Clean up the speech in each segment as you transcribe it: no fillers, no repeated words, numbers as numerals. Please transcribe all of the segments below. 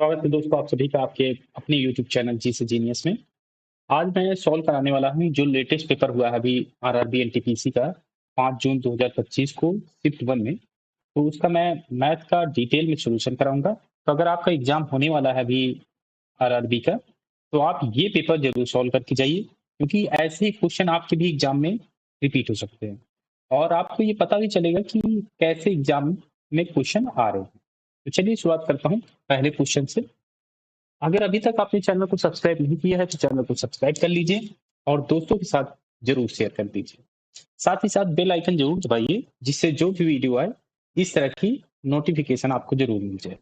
स्वागत है दोस्तों आप सभी का आपके अपने YouTube चैनल जी से जीनियस में। आज मैं सॉल्व कराने वाला हूँ जो लेटेस्ट पेपर हुआ है अभी आरआरबी एनटीपीसी का 5 जून 2025 को शिफ्ट 1 में। तो उसका मैं मैथ का डिटेल में सॉल्यूशन कराऊंगा। तो अगर आपका एग्जाम होने वाला है अभी आरआरबी का, तो आप ये पेपर जरूर सॉल्व करके जाइए, क्योंकि ऐसे ही क्वेश्चन आपके भी एग्जाम में रिपीट हो सकते हैं और आपको ये पता भी चलेगा कि कैसे एग्जाम में क्वेश्चन आ रहे हैं। तो चलिए शुरुआत करता हूँ पहले क्वेश्चन से। अगर अभी तक आपने चैनल को सब्सक्राइब नहीं किया है तो चैनल को सब्सक्राइब कर लीजिए और दोस्तों के साथ जरूर शेयर कर दीजिए। साथ ही साथ बेल आइकन जरूर दबाइए, जिससे जो भी वीडियो आए इस तरह की नोटिफिकेशन आपको जरूर मिल जाए।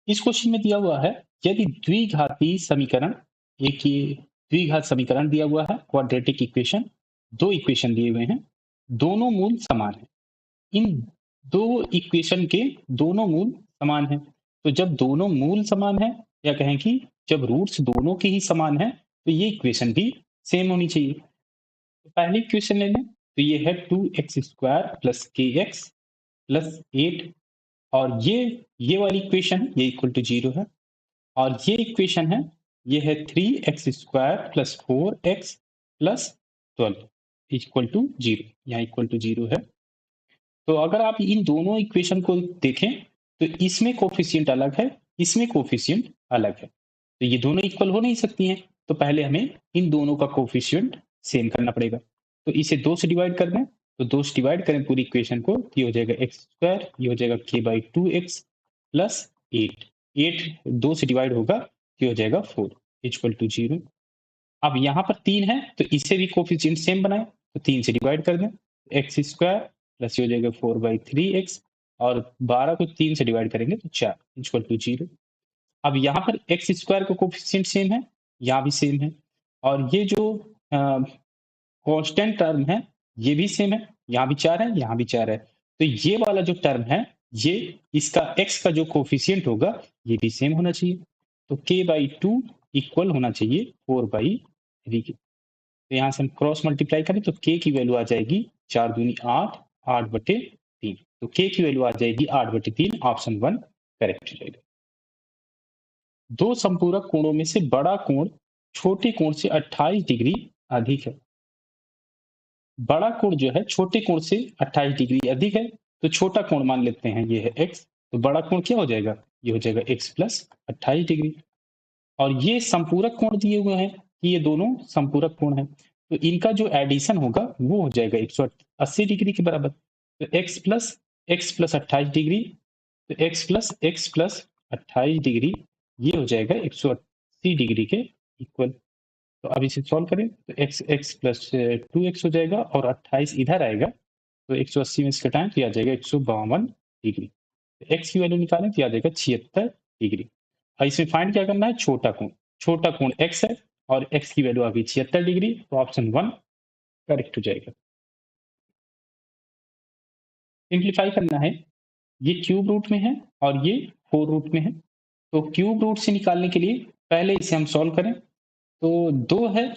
इस क्वेश्चन में दिया हुआ है, यदि द्विघाती समीकरण, एक ये द्विघात समीकरण दिया हुआ है, क्वाड्रेटिक इक्वेशन, दो इक्वेशन दिए हुए हैं, दोनों मूल समान है। इन दो इक्वेशन के दोनों मूल समान हैं। तो जब दोनों मूल समान है, या कहें कि जब रूट्स दोनों के ही समान है, तो ये इक्वेशन भी सेम होनी चाहिए। तो पहली इक्वेशन ले लें, तो ये है 2x² प्लस के एक्स प्लस 8। और ये वाली इक्वेशन ये इक्वल टू 0 है। और ये इक्वेशन है, ये है 3x² plus 4x plus 12 equal to 0। यहाँ इक्वल टू 0 है। तो अगर आप इन दोनों इक्वेशन को देखें, तो इसमें कोफिशिएंट अलग है, इसमें कोफिशिएंट अलग है, तो ये दोनों इक्वल हो नहीं सकती हैं। तो पहले हमें इन दोनों का कोफिशिएंट सेम करना पड़ेगा। तो इसे 2 से डिवाइड कर दें, तो 2 से डिवाइड करें पूरी इक्वेशन को, ये हो जाएगा x², ये हो जाएगा k/2x प्लस 8। 8 2 से डिवाइड होगा, ये हो जाएगा 4 इक्वल टू 0। अब यहाँ पर 3 है, तो इसे भी कोफिशिएंट सेम बनाए, तो 3 से डिवाइड कर दें, x² प्लस ये हो जाएगा 4/3x, और 12 को 3 से डिवाइड करेंगे तो 4 इक्वल टू 0। अब यहाँ पर x² का कोफिशिएंट सेम है, यहाँ भी सेम है, और ये जो कांस्टेंट टर्म है ये भी सेम है, यहाँ भी 4 है, यहाँ भी 4 है। तो ये वाला जो टर्म है, ये इसका x का जो कोफिशिएंट होगा ये भी सेम होना चाहिए। तो k/2 इक्वल होना चाहिए 4/3 के। तो यहाँ से हम क्रॉस मल्टीप्लाई करें तो k की वैल्यू आ जाएगी 4 दूनी 8, 8/3। तो k की वैल्यू आ जाएगी 8/3, ऑप्शन 1 करेक्ट हो जाएगा। दो संपूरक कोणों में से बड़ा कोण छोटे कोण से 28 डिग्री अधिक है। बड़ा कोण जो है छोटे कोण से 28 डिग्री अधिक है, तो छोटा कोण मान लेते हैं ये है x। तो बड़ा कोण क्या हो जाएगा, ये हो जाएगा x प्लस 28 डिग्री। और ये संपूरक कोण दिए हुए हैं कि ये दोनों संपूरक कोण हैं, तो इनका जो एडिशन होगा वो हो जाएगा 180 डिग्री के बराबर। तो x प्लस 28 डिग्री, तो x प्लस 28 डिग्री ये हो जाएगा 180 डिग्री के इक्वल। तो अब इसे सॉल्व करें तो x प्लस 2x हो जाएगा और 28 इधर आएगा, तो 180 में से घटाएं तो आ जाएगा 152 डिग्री। तो x की वैल्यू निकालें तो आ जाएगा 76 डिग्री। और इसमें फाइंड क्या करना है, छोटा कोण x है और x की वैल्यू आ गई 76 डिग्री, तो ऑप्शन 1 करेक्ट हो जाएगा। सिंप्लीफाई करना है, ये क्यूब रूट में है और ये 4 रूट में है। तो क्यूब रूट से निकालने के लिए पहले इसे हम सॉल्व करें। तो 2 है,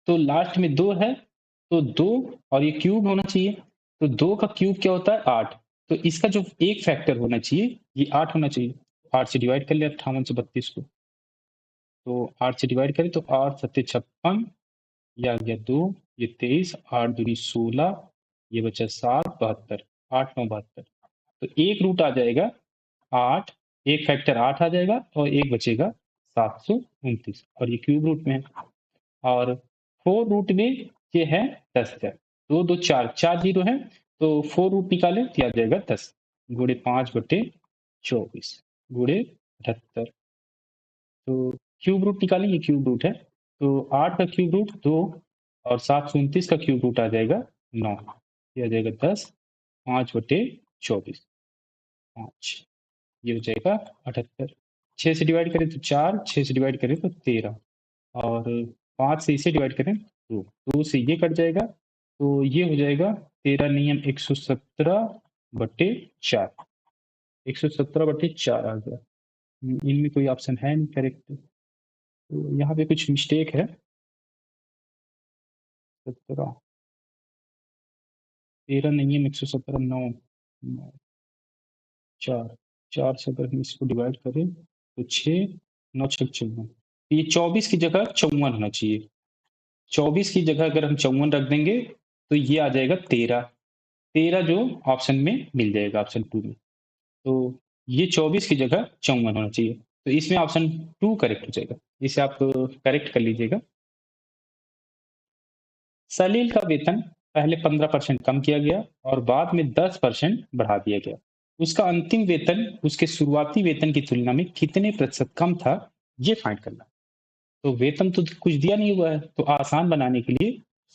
तो लास्ट में 2 है, तो 2 और ये क्यूब होना चाहिए। तो 2 का क्यूब क्या होता है 8, तो इसका जो एक फैक्टर होना चाहिए ये 8 होना चाहिए। 8 से डिवाइड कर लिया 58 से 32 को, तो 8 से डिवाइड करें तो 8 सत्ते 56, ये आ गया 2, ये 23, 8 दूनी 16, ये बचा 7, 72, 8 9 72। तो एक रूट आ जाएगा 8, एक फैक्टर 8 आ जाएगा और एक बचेगा 729, और ये क्यूब रूट में है। और 4 रूट में ये है 10 है, 2 2 4, 4 जीरो है, तो 4 रूट निकाले तो आ जाएगा 10 गुणे 5/24 गुणे 78। तो क्यूब रूट निकालें, ये क्यूब रूट है, तो 8 का क्यूब रूट 2 और 729 का क्यूब रूट आ जाएगा 9, ये आ जाएगा 10, 5/24, 5, ये हो जाएगा 78। 6 से डिवाइड करें तो 4, 6 से डिवाइड करें तो 13, और 5 से इसे डिवाइड करें तो 2 से ये कट जाएगा, तो ये हो जाएगा 13 नियम 117/4, 117/4 आ गया। इनमें कोई ऑप्शन है नहीं करेक्ट, तो यहाँ पे कुछ मिस्टेक है। 17, 13 नहीं है, 117, 9, 9, 4, 4 से अगर हम इसको डिवाइड करें तो 6, 9 छक 54, ये 24 की जगह 54 होना चाहिए। 24 की जगह अगर हम 54 रख देंगे तो ये आ जाएगा 13, 13 जो ऑप्शन में मिल जाएगा, ऑप्शन 2 में। तो ये 24 की जगह 54 होना चाहिए, तो इसमें ऑप्शन 2 करेक्ट हो जाएगा। इसे आप करेक्ट कर लीजिएगा। सलील का वेतन पहले 15% कम किया गया और बाद में 10% बढ़ा दिया गया। उसका अंतिम वेतन उसके शुरुआती वेतन की तुलना में कितने प्रतिशत कम था, ये फाइंड करना। तो वेतन तो कुछ दिया नहीं हुआ है, तो आसान बनाने के लिए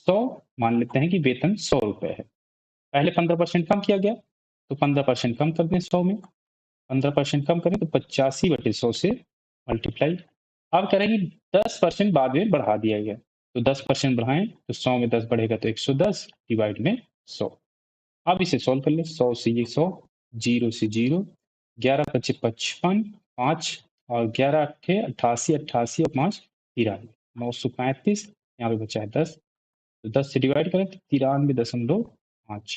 100 मान लेते हैं कि वेतन 100 रुपए है। पहले 15% कम किया गया, तो 15% कम कर दें 100 में। 15% कम करें तो 85/100 से मल्टीप्लाई। अब करेंगे 10% बाद में बढ़ा दिया गया, तो 10% बढ़ाएं तो 100 में 10 बढ़ेगा तो 110 डिवाइड में 100। अब इसे सॉल्व कर ले। 100 से ये 100, 0 से 0, 11 पच्चे 55, 5 और 11 अट्ठे 88, 88 और 5 93, 935। यहाँ पे बचा है 10, तो 10 से डिवाइड करें तो 93.5।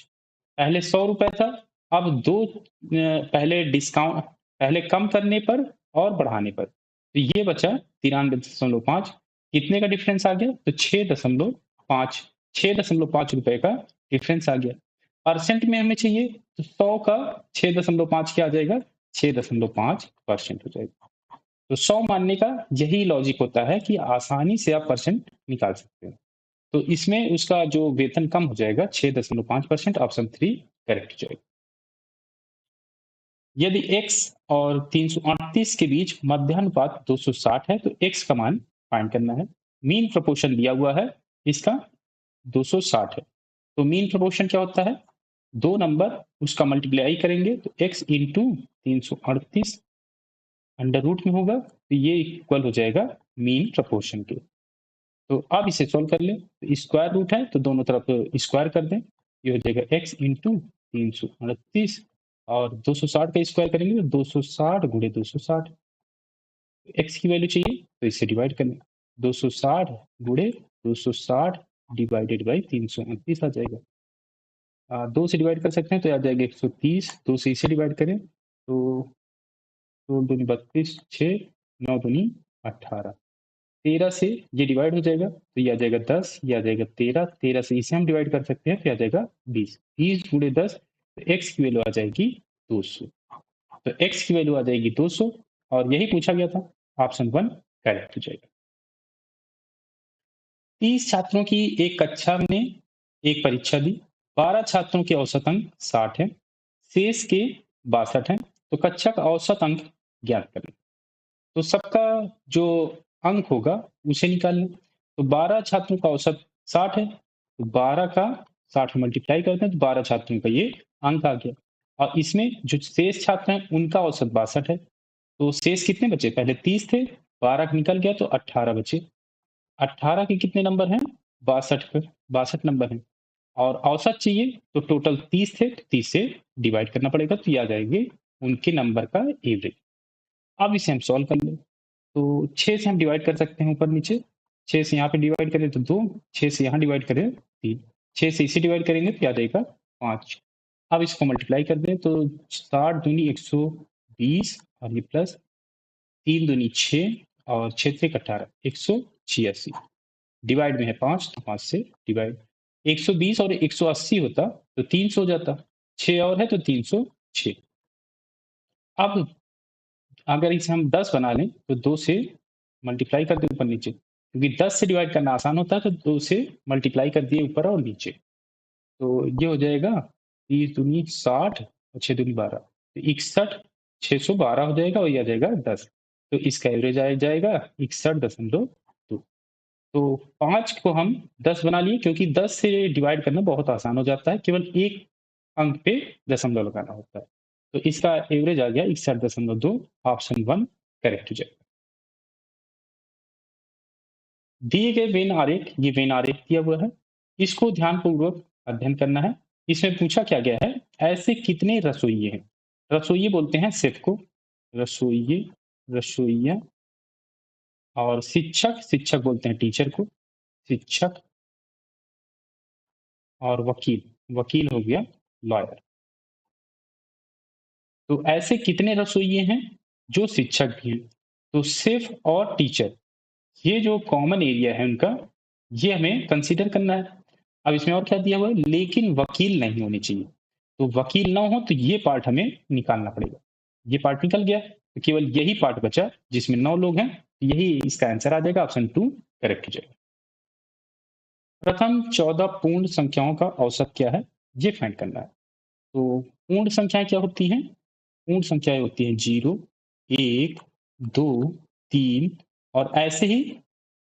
पहले 100 रुपए था, अब दो पहले डिस्काउंट, पहले कम करने पर और बढ़ाने पर, तो ये बचा 93.5। कितने का डिफरेंस आ गया, तो 6.5, 6.5 रुपए का डिफरेंस आ गया। परसेंट में हमें चाहिए, तो 100 का 6.5 क्या आ जाएगा, 6.5% हो जाएगा। तो 100 मानने का यही लॉजिक होता है कि आसानी से आप परसेंट निकाल सकते हैं। तो इसमें उसका जो वेतन कम हो जाएगा 6.5%, ऑप्शन 3 करेक्ट हो जाएगा। यदि x और 338 के बीच मध्यानुपात 260 है तो x का मान फाइंड करना है। मीन प्रोपोर्शन दिया हुआ है इसका 260 है, तो मीन प्रोपोर्शन क्या होता है, दो नंबर उसका मल्टीप्लाई करेंगे तो x इंटू 338 अंडर रूट में होगा, तो ये इक्वल हो जाएगा मीन प्रोपोर्शन के। तो अब इसे सोल्व कर लें, तो स्क्वायर रूट है तो दोनों तरफ स्क्वायर कर दें, ये हो जाएगा x इंटू 338 और 260 का स्क्वायर करेंगे तो 260 गुणे 260, x की वैल्यू चाहिए तो इससे डिवाइड कर लें। 260 गुणे 260 डिवाइडेड बाई 338 आ जाएगा। 2 से डिवाइड कर सकते हैं तो आ जाएगा 130, 2 से इसे डिवाइड करें तो 2 दूनी 32, 6, 9 दूनी 18, 13 से ये डिवाइड हो जाएगा तो ये आ जाएगा 10, ये आ जाएगा 13, 13 से इसे हम डिवाइड कर सकते हैं तो आ जाएगा 20, 20 गुणे 10, तो x की वैल्यू आ जाएगी 200। तो x की वैल्यू आ जाएगी 200 और यही पूछा गया था, ऑप्शन 1 करेक्ट हो जाएगा। 30 छात्रों की एक कक्षा में एक परीक्षा दी, 12 छात्रों के औसत अंक 60 है, शेष के 62 है, तो कक्षा का औसत अंक ज्ञात करें। तो सबका जो अंक होगा उसे निकाल लें। तो 12 छात्रों का औसत 60 है, तो 12 का 60 मल्टीप्लाई करते हैं तो 12 छात्रों का ये अंक आ गया। और इसमें जो शेष छात्र हैं उनका औसत 62 है, तो शेष कितने बचे, पहले 30 थे, 12 निकल गया तो 18 बचे। 18 के कितने नंबर हैं, 62 पे 62 नंबर हैं। और औसत चाहिए तो टोटल 30 थे, तो 30 से डिवाइड करना पड़ेगा तो ये आ जाएंगे उनके नंबर का एवरेज। अब इसे हम सॉल्व कर लें, तो 6 से हम डिवाइड कर सकते हैं ऊपर नीचे, 6 से यहाँ पे डिवाइड करें तो 2, 6 से यहाँ डिवाइड करें 3, 6 से इसे डिवाइड करेंगे तो आ जाएगा 5। अब इसको मल्टीप्लाई कर दें तो 60 दूनी 120 और ये प्लस 3 दूनी 6 और 6 से 18, 186, डिवाइड में है 5 तो 5 से डिवाइड, 120 और 180 होता तो 300 हो जाता, 6 और है तो 306। अब अगर इसे हम 10 बना लें तो 2 से मल्टीप्लाई कर दें ऊपर नीचे, क्योंकि 10 से डिवाइड करना आसान होता है तो 2 से मल्टीप्लाई कर दिए ऊपर और नीचे, तो ये हो जाएगा 30 दूनी 60 और 6 दूनी 12, तो 61, 612 हो जाएगा और ये आ जाएगा 10, तो इसका एवरेज आ जाएगा 61.2। तो 5 को हम 10 बना लिए, क्योंकि 10 से डिवाइड करना बहुत आसान हो जाता है, केवल एक अंक पे दशमलव लगाना होता है। तो इसका एवरेज आ गया 61.2, ऑप्शन 1 करेक्ट हो जाएगा। दिए गए वेन आरेख, ये वेन आरेख दिया हुआ है, इसको ध्यानपूर्वक अध्ययन करना है। इसमें पूछा क्या गया है, ऐसे कितने रसोइये हैं, रसोइये बोलते हैं शेफ को, रसोइये, रसोइया, और शिक्षक, शिक्षक बोलते हैं टीचर को, शिक्षक, और वकील, वकील हो गया लॉयर। तो ऐसे कितने रसोइये हैं जो शिक्षक भी हैं? तो शेफ और टीचर, ये जो कॉमन एरिया है उनका, ये हमें कंसीडर करना है। अब इसमें और क्या दिया हुआ है, लेकिन वकील नहीं होने चाहिए। तो वकील ना हो तो ये पार्ट हमें निकालना पड़ेगा। ये पार्ट निकल गया तो केवल यही पार्ट बचा जिसमें 9 लोग हैं। यही इसका आंसर आ जाएगा, ऑप्शन 2 करेक्ट हो जाएगा। प्रथम 14 पूर्ण संख्याओं का औसत क्या है, ये फाइंड करना है। तो पूर्ण संख्याएं क्या होती हैं? पूर्ण संख्याएं होती हैं 0, 1, 2, 3 और ऐसे ही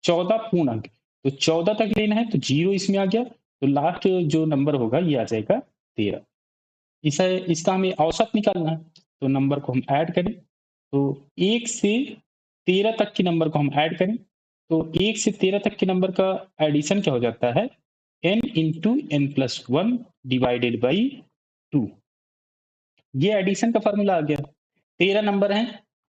14 पूर्ण अंक। तो 14 तक लेना है तो 0 इसमें आ गया, तो लास्ट जो नंबर होगा ये आ जाएगा 13। इसे इसका हमें औसत निकालना है, तो नंबर को हम ऐड करें। तो 1 से 13 तक के नंबर को हम ऐड करें, तो 1 से 13 तक के नंबर का एडिशन क्या हो जाता है, n into N plus one divided by 2। ये एडिशन का फॉर्मूला आ गया। 13 नंबर हैं,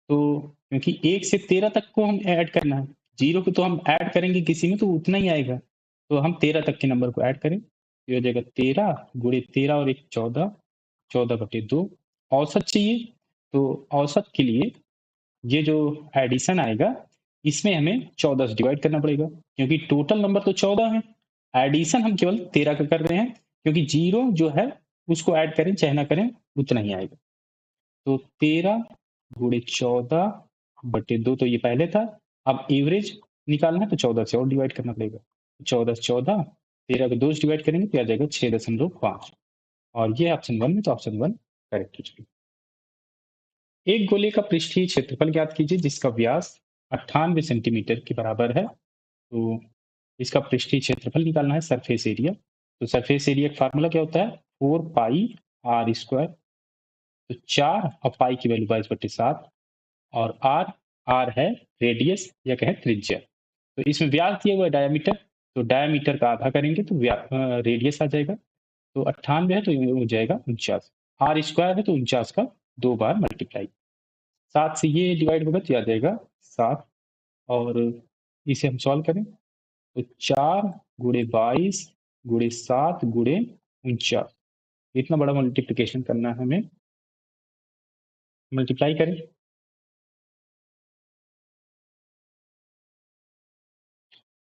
तो क्योंकि 1 से 13 तक को हम ऐड करना है, 0 को तो हम ऐड करेंगे किसी में तो उतना ही आएगा, तो हम 13 तक के नंबर को ऐड करें। ये हो जाएगा 13 गुणे 13 और 1 14, 14/2। औसत चाहिए, तो औसत के लिए ये जो एडिशन आएगा इसमें हमें 14 से डिवाइड करना पड़ेगा, क्योंकि टोटल नंबर तो 14 है, एडिशन हम केवल 13 का कर रहे हैं, क्योंकि 0 जो है उसको ऐड करें चाहे ना करें उतना ही आएगा। तो 13 गुणे 14/2 तो ये पहले था। अब एवरेज निकालना है तो 14 से और डिवाइड करना पड़ेगा। 14 से 14, 13 को 2 से डिवाइड करेंगे तो आ जाएगा 6.5 और ये ऑप्शन 1 में, तो ऑप्शन 1 करेक्ट हो जाएगा। एक गोले का पृष्ठीय क्षेत्रफल ज्ञात कीजिए जिसका व्यास 98 सेंटीमीटर के बराबर है। तो इसका पृष्ठीय क्षेत्रफल निकालना है, सरफेस एरिया। तो सरफेस एरिया का फार्मूला क्या होता है, 4 पाई r²। तो 4 और पाई की वैल्यू 22/7 और आर है रेडियस या कहें त्रिज्या। तो इसमें व्यास दिया हुआ है डायमीटर, तो डायमीटर का आधा करेंगे तो रेडियस आ जाएगा। तो 98 है तो ये हो जाएगा 49। r² है तो 49 का 2 बार मल्टीप्लाई, 7 से ये डिवाइड होगा तो आ जाएगा 7। और इसे हम सॉल्व करें तो 4 गुणे 22 गुणे 7 गुणे 49, इतना बड़ा मल्टीप्लिकेशन करना है हमें। मल्टीप्लाई करें,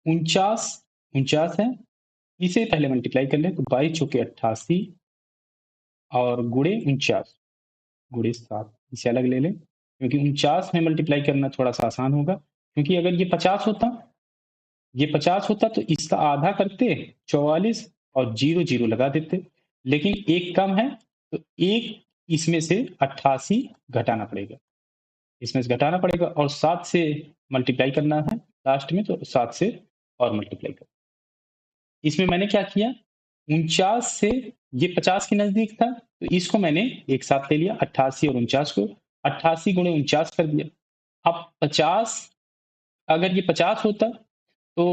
49 49 है, इसे पहले मल्टीप्लाई कर लें तो 22 चौके 88 और गुणे 49 गुणे 7, इसे अलग ले लें, क्योंकि 49 में मल्टीप्लाई करना थोड़ा सा आसान होगा। क्योंकि अगर ये 50 होता, ये 50 होता तो इसका आधा करते 44 और 0 0 लगा देते, लेकिन एक कम है तो एक इसमें से 88 घटाना पड़ेगा, इसमें से घटाना पड़ेगा और 7 से मल्टीप्लाई करना है लास्ट में, तो 7 से और मल्टीप्लाई कर। इसमें मैंने क्या किया, 49 से ये 50 के नजदीक था तो इसको मैंने एक साथ ले लिया, 88 और 49 को 88 गुणे 49 कर दिया। अब 50, अगर ये 50 होता तो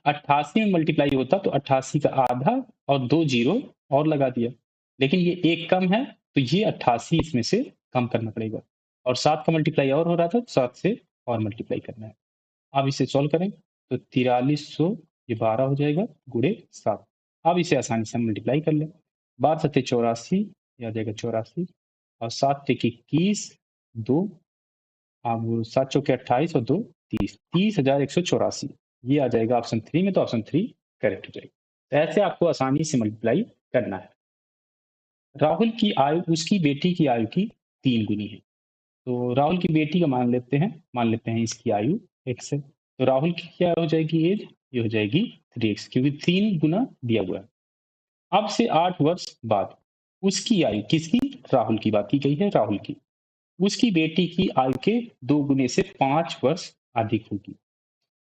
88 में मल्टीप्लाई होता तो 88 का आधा और 2 जीरो और लगा दिया, लेकिन ये एक कम है तो ये 88 इसमें से कम करना पड़ेगा और 7 का मल्टीप्लाई और हो रहा था तो 7 से और मल्टीप्लाई करना है। अब इसे सॉल्व करें तो 4300 ये 12 हो जाएगा गुणे 7। अब इसे आसानी से हम मल्टीप्लाई कर लें, 12×7 = 84, ये आ जाएगा 84 और 7×1 = 21, 2, अब 7 × 4 = 28 और 2 30, 30,184, ये आ जाएगा ऑप्शन 3 में, तो ऑप्शन 3 करेक्ट हो जाएगा। तो ऐसे आपको आसानी से मल्टीप्लाई करना है। राहुल की आयु उसकी बेटी की आयु की 3 गुनी है। तो राहुल की बेटी का मान लेते हैं इसकी आयु x है, तो राहुल की क्या हो जाएगी एज, ये हो जाएगी 3x, क्योंकि 3 गुना दिया हुआ है। अब से 8 वर्ष बाद उसकी आयु, किसकी, राहुल की बात की गई है, राहुल की, उसकी बेटी की आयु के 2 गुने से 5 वर्ष अधिक होगी।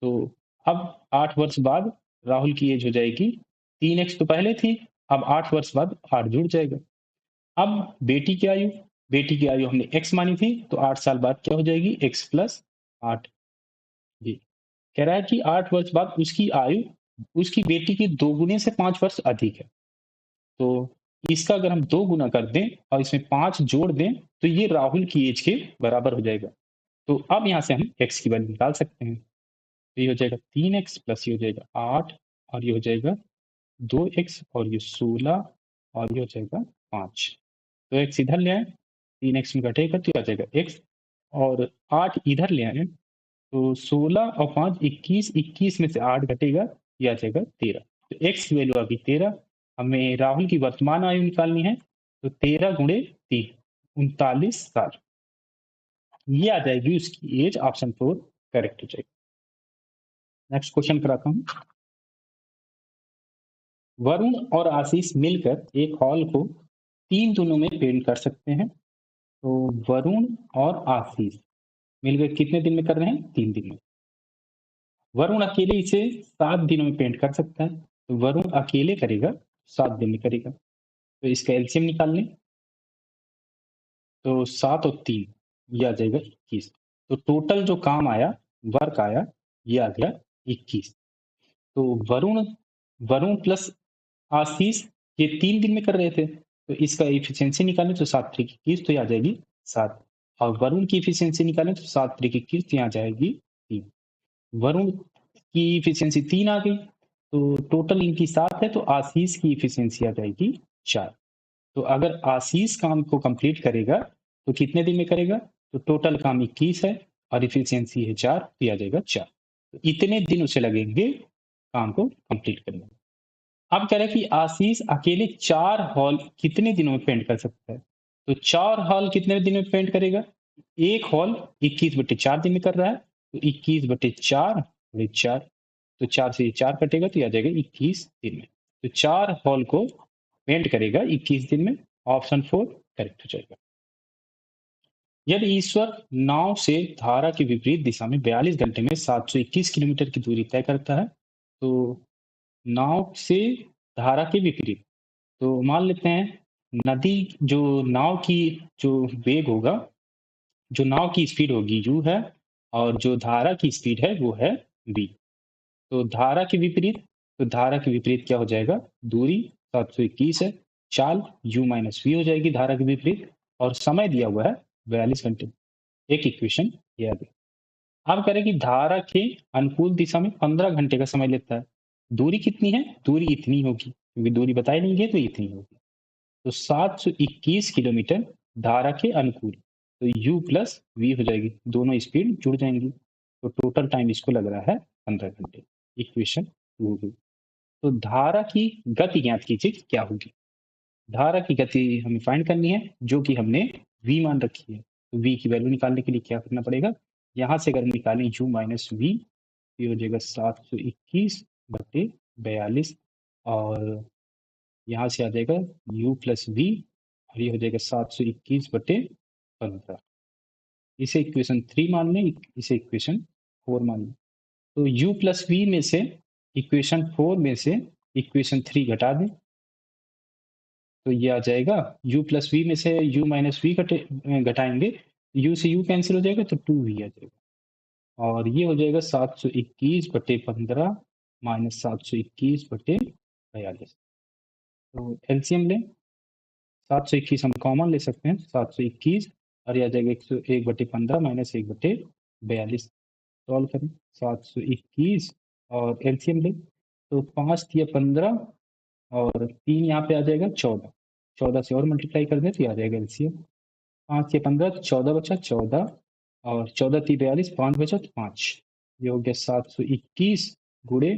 तो अब 8 वर्ष बाद राहुल की एज हो जाएगी 3x, तो पहले थी, अब 8 वर्ष बाद 8 जुड़ जाएगा। अब बेटी की आयु हमने x मानी थी, तो 8 साल बाद क्या हो जाएगी, x+8। जी, कह रहा है कि 8 वर्ष बाद उसकी आयु उसकी बेटी की 2 गुने से 5 वर्ष अधिक है। तो इसका अगर हम 2 गुना कर दें और इसमें 5 जोड़ दें तो ये राहुल की एज के बराबर हो जाएगा। तो अब यहाँ से हम x की वैल्यू निकाल सकते हैं, तो ये हो जाएगा 3x प्लस ये हो जाएगा 8 और ये हो जाएगा 2x और ये 16 और ये हो जाएगा 5। तो x इधर ले आए 3x में घटेगा तो आ जाएगा x, और 8 इधर ले आए तो 16 और 5 21, 21 में से 8 घटेगा, ये आ जाएगा 13। तो x की वैल्यू आ गई 13। हमें राहुल की वर्तमान आयु निकालनी है, तो 13 गुणे 3 39 साल, ये आ जाएगी उसकी एज। ऑप्शन 4 करेक्ट हो जाएगी। नेक्स्ट क्वेश्चन कराता हूँ। वरुण और आशीष मिलकर एक हॉल को 3 दिनों में पेंट कर सकते हैं। तो वरुण और आशीष मिलकर कितने दिन में कर रहे हैं? 3 दिन में। वरुण अकेले इसे 7 दिनों में पेंट कर सकता है, तो वरुण अकेले करेगा 7 दिन में करेगा। तो इसका एलसीएम निकाल लें, तो 7 और 3 ये आ जाएगा 21। तो टोटल जो काम आया, वर्क आया, ये आ गया 21। तो वरुण वरुण प्लस आशीष ये 3 दिन में कर रहे थे, तो इसका इफिशियंसी निकालें तो 7 त्रिक 21, तो ये आ जाएगी 7। और वरुण की इफिशियंसी निकालें तो 7 त्रिक 21, तो यहाँ जाएगी 3। वरुण की इफिशियंसी 3 आ गई, तो टोटल इनकी 7 है, तो आशीष की इफिशियंसी आ जाएगी 4। तो अगर आशीष काम को कंप्लीट करेगा तो कितने दिन में करेगा? तो टोटल काम 21 है और इफिशियंसी है 4, तो ये आ जाएगा 4। तो इतने दिन उसे लगेंगे काम को कंप्लीट करने में। अब कह रहे हैं कि आशीष अकेले 4 हॉल कितने दिनों में पेंट कर सकता है? तो 4 हॉल कितने दिन में पेंट करेगा? एक हॉल 21/4 दिन में कर रहा है, तो 21/4 4, तो 4 से 4 कटेगा तो ये आ जाएगा 21 दिन में। तो 4 हॉल को पेंट करेगा 21 दिन में। ऑप्शन 4 करेक्ट हो जाएगा। यदि ईश्वर नाव से धारा के विपरीत दिशा में 42 घंटे में 721 किलोमीटर की दूरी तय करता है, तो नाव से धारा के विपरीत, तो मान लेते हैं नदी, जो नाव की जो वेग होगा, जो नाव की स्पीड होगी u है, और जो धारा की स्पीड है वो है v। तो धारा के विपरीत, तो धारा के विपरीत क्या हो जाएगा? दूरी 721 है, चाल u माइनस वी हो जाएगी धारा के विपरीत, और समय दिया हुआ है 42 घंटे। एक इक्वेशन ये आ गई। अब करें कि धारा के अनुकूल दिशा में 15 घंटे का समय लेता है। दूरी कितनी है? दूरी इतनी होगी, क्योंकि दूरी बताई नहीं है तो इतनी होगी। तो 721 किलोमीटर धारा के अनुकूल, तो u प्लस वी हो जाएगी, दोनों स्पीड जुड़ जाएंगी, तो टोटल टाइम इसको लग रहा है 15 घंटे। इक्वेशन 2 हो गई। तो धारा की गति ज्ञात कीजिए क्या होगी। धारा की गति हमें फाइंड करनी है, जो कि हमने v मान रखी है। तो v की वैल्यू निकालने के लिए क्या करना पड़ेगा? यहाँ से अगर निकालें u माइनस वी, ये हो जाएगा 721/42, और यहाँ से आ जाएगा u प्लस वी, और ये हो जाएगा 721/15। इसे इक्वेशन 3 मान लें, इसे इक्वेशन 4 मान लें। तो u प्लस वी में से इक्वेशन 4 में से इक्वेशन 3 घटा दें, तो ये आ जाएगा u प्लस वी में से u माइनस वी घटाएंगे, u से u कैंसिल हो जाएगा, तो 2v आ जाएगा, और ये हो जाएगा 721/15 माइनस 721/42। तो एलसीएम लें, 721 हम कॉमन ले सकते हैं, 721, और यह आ जाएगा 101/15 माइनस 1/42। सॉल्व करें 721, और एलसीएम लें, तो 5 दिया 15, और 3 यहाँ पे आ जाएगा 14, 14 से और मल्टीप्लाई कर दें तो ये आ जाएगा एलसीएम। 5 या 15, 14 बचा 14, और 14 3 42, 5 बचा तो 5, ये हो गया 721 गुणे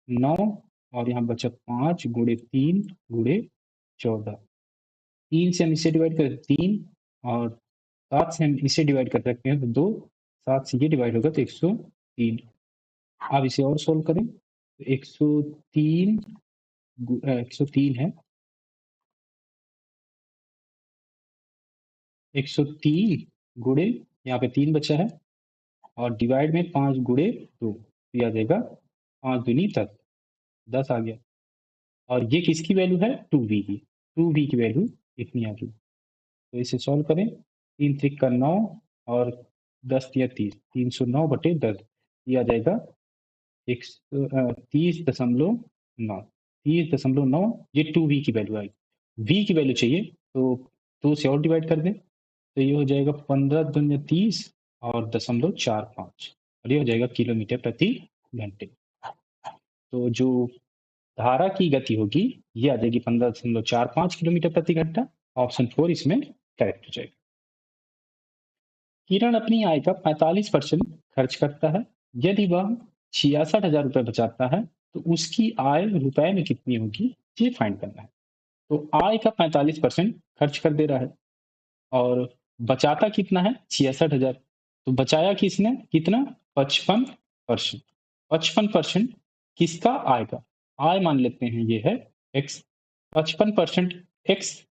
9, और यहाँ बचा 5 गुणे 3 गुणे 14। 3 से हम इसे डिवाइड कर 3, और 7 से हम इसे डिवाइड कर सकते हैं तो 2, 7 से ये डिवाइड होगा तो 103। अब इसे और सोल्व करें तो 103 103 है, 103 गुणे, यहाँ पे 3 बचा है, और डिवाइड में 5 गुणे 2, तो आ जाएगा 5 दूनी 10, 10 आ गया। और ये किसकी वैल्यू है? 2v की, 2v की वैल्यू इतनी आ गई। तो इसे सॉल्व करें, 3 त्रिक का 9, और 10 या 30, 309/10, ये आ जाएगा 30.9, 30.9, ये 2v की वैल्यू आई। v की वैल्यू चाहिए तो 2 से और डिवाइड कर दें, तो ये हो जाएगा 15 दूनी 30, और 0.45, और ये हो जाएगा किलोमीटर प्रति घंटे। तो जो धारा की गति होगी ये आ जाएगी 15.45 किलोमीटर प्रति घंटा। ऑप्शन 4 इसमें करेक्ट हो जाएगा। किरण अपनी आय का 45% खर्च करता है। यदि वह 66,000 रुपए बचाता है तो उसकी आय रुपए में कितनी होगी, ये फाइंड करना है। तो आय का 45% खर्च कर दे रहा है और बचाता कितना है, 66,000। तो बचाया किसने, कितना, 55%। 55% किसका, आय का। आय मान लेते हैं ये है एक्स। 55% एक्स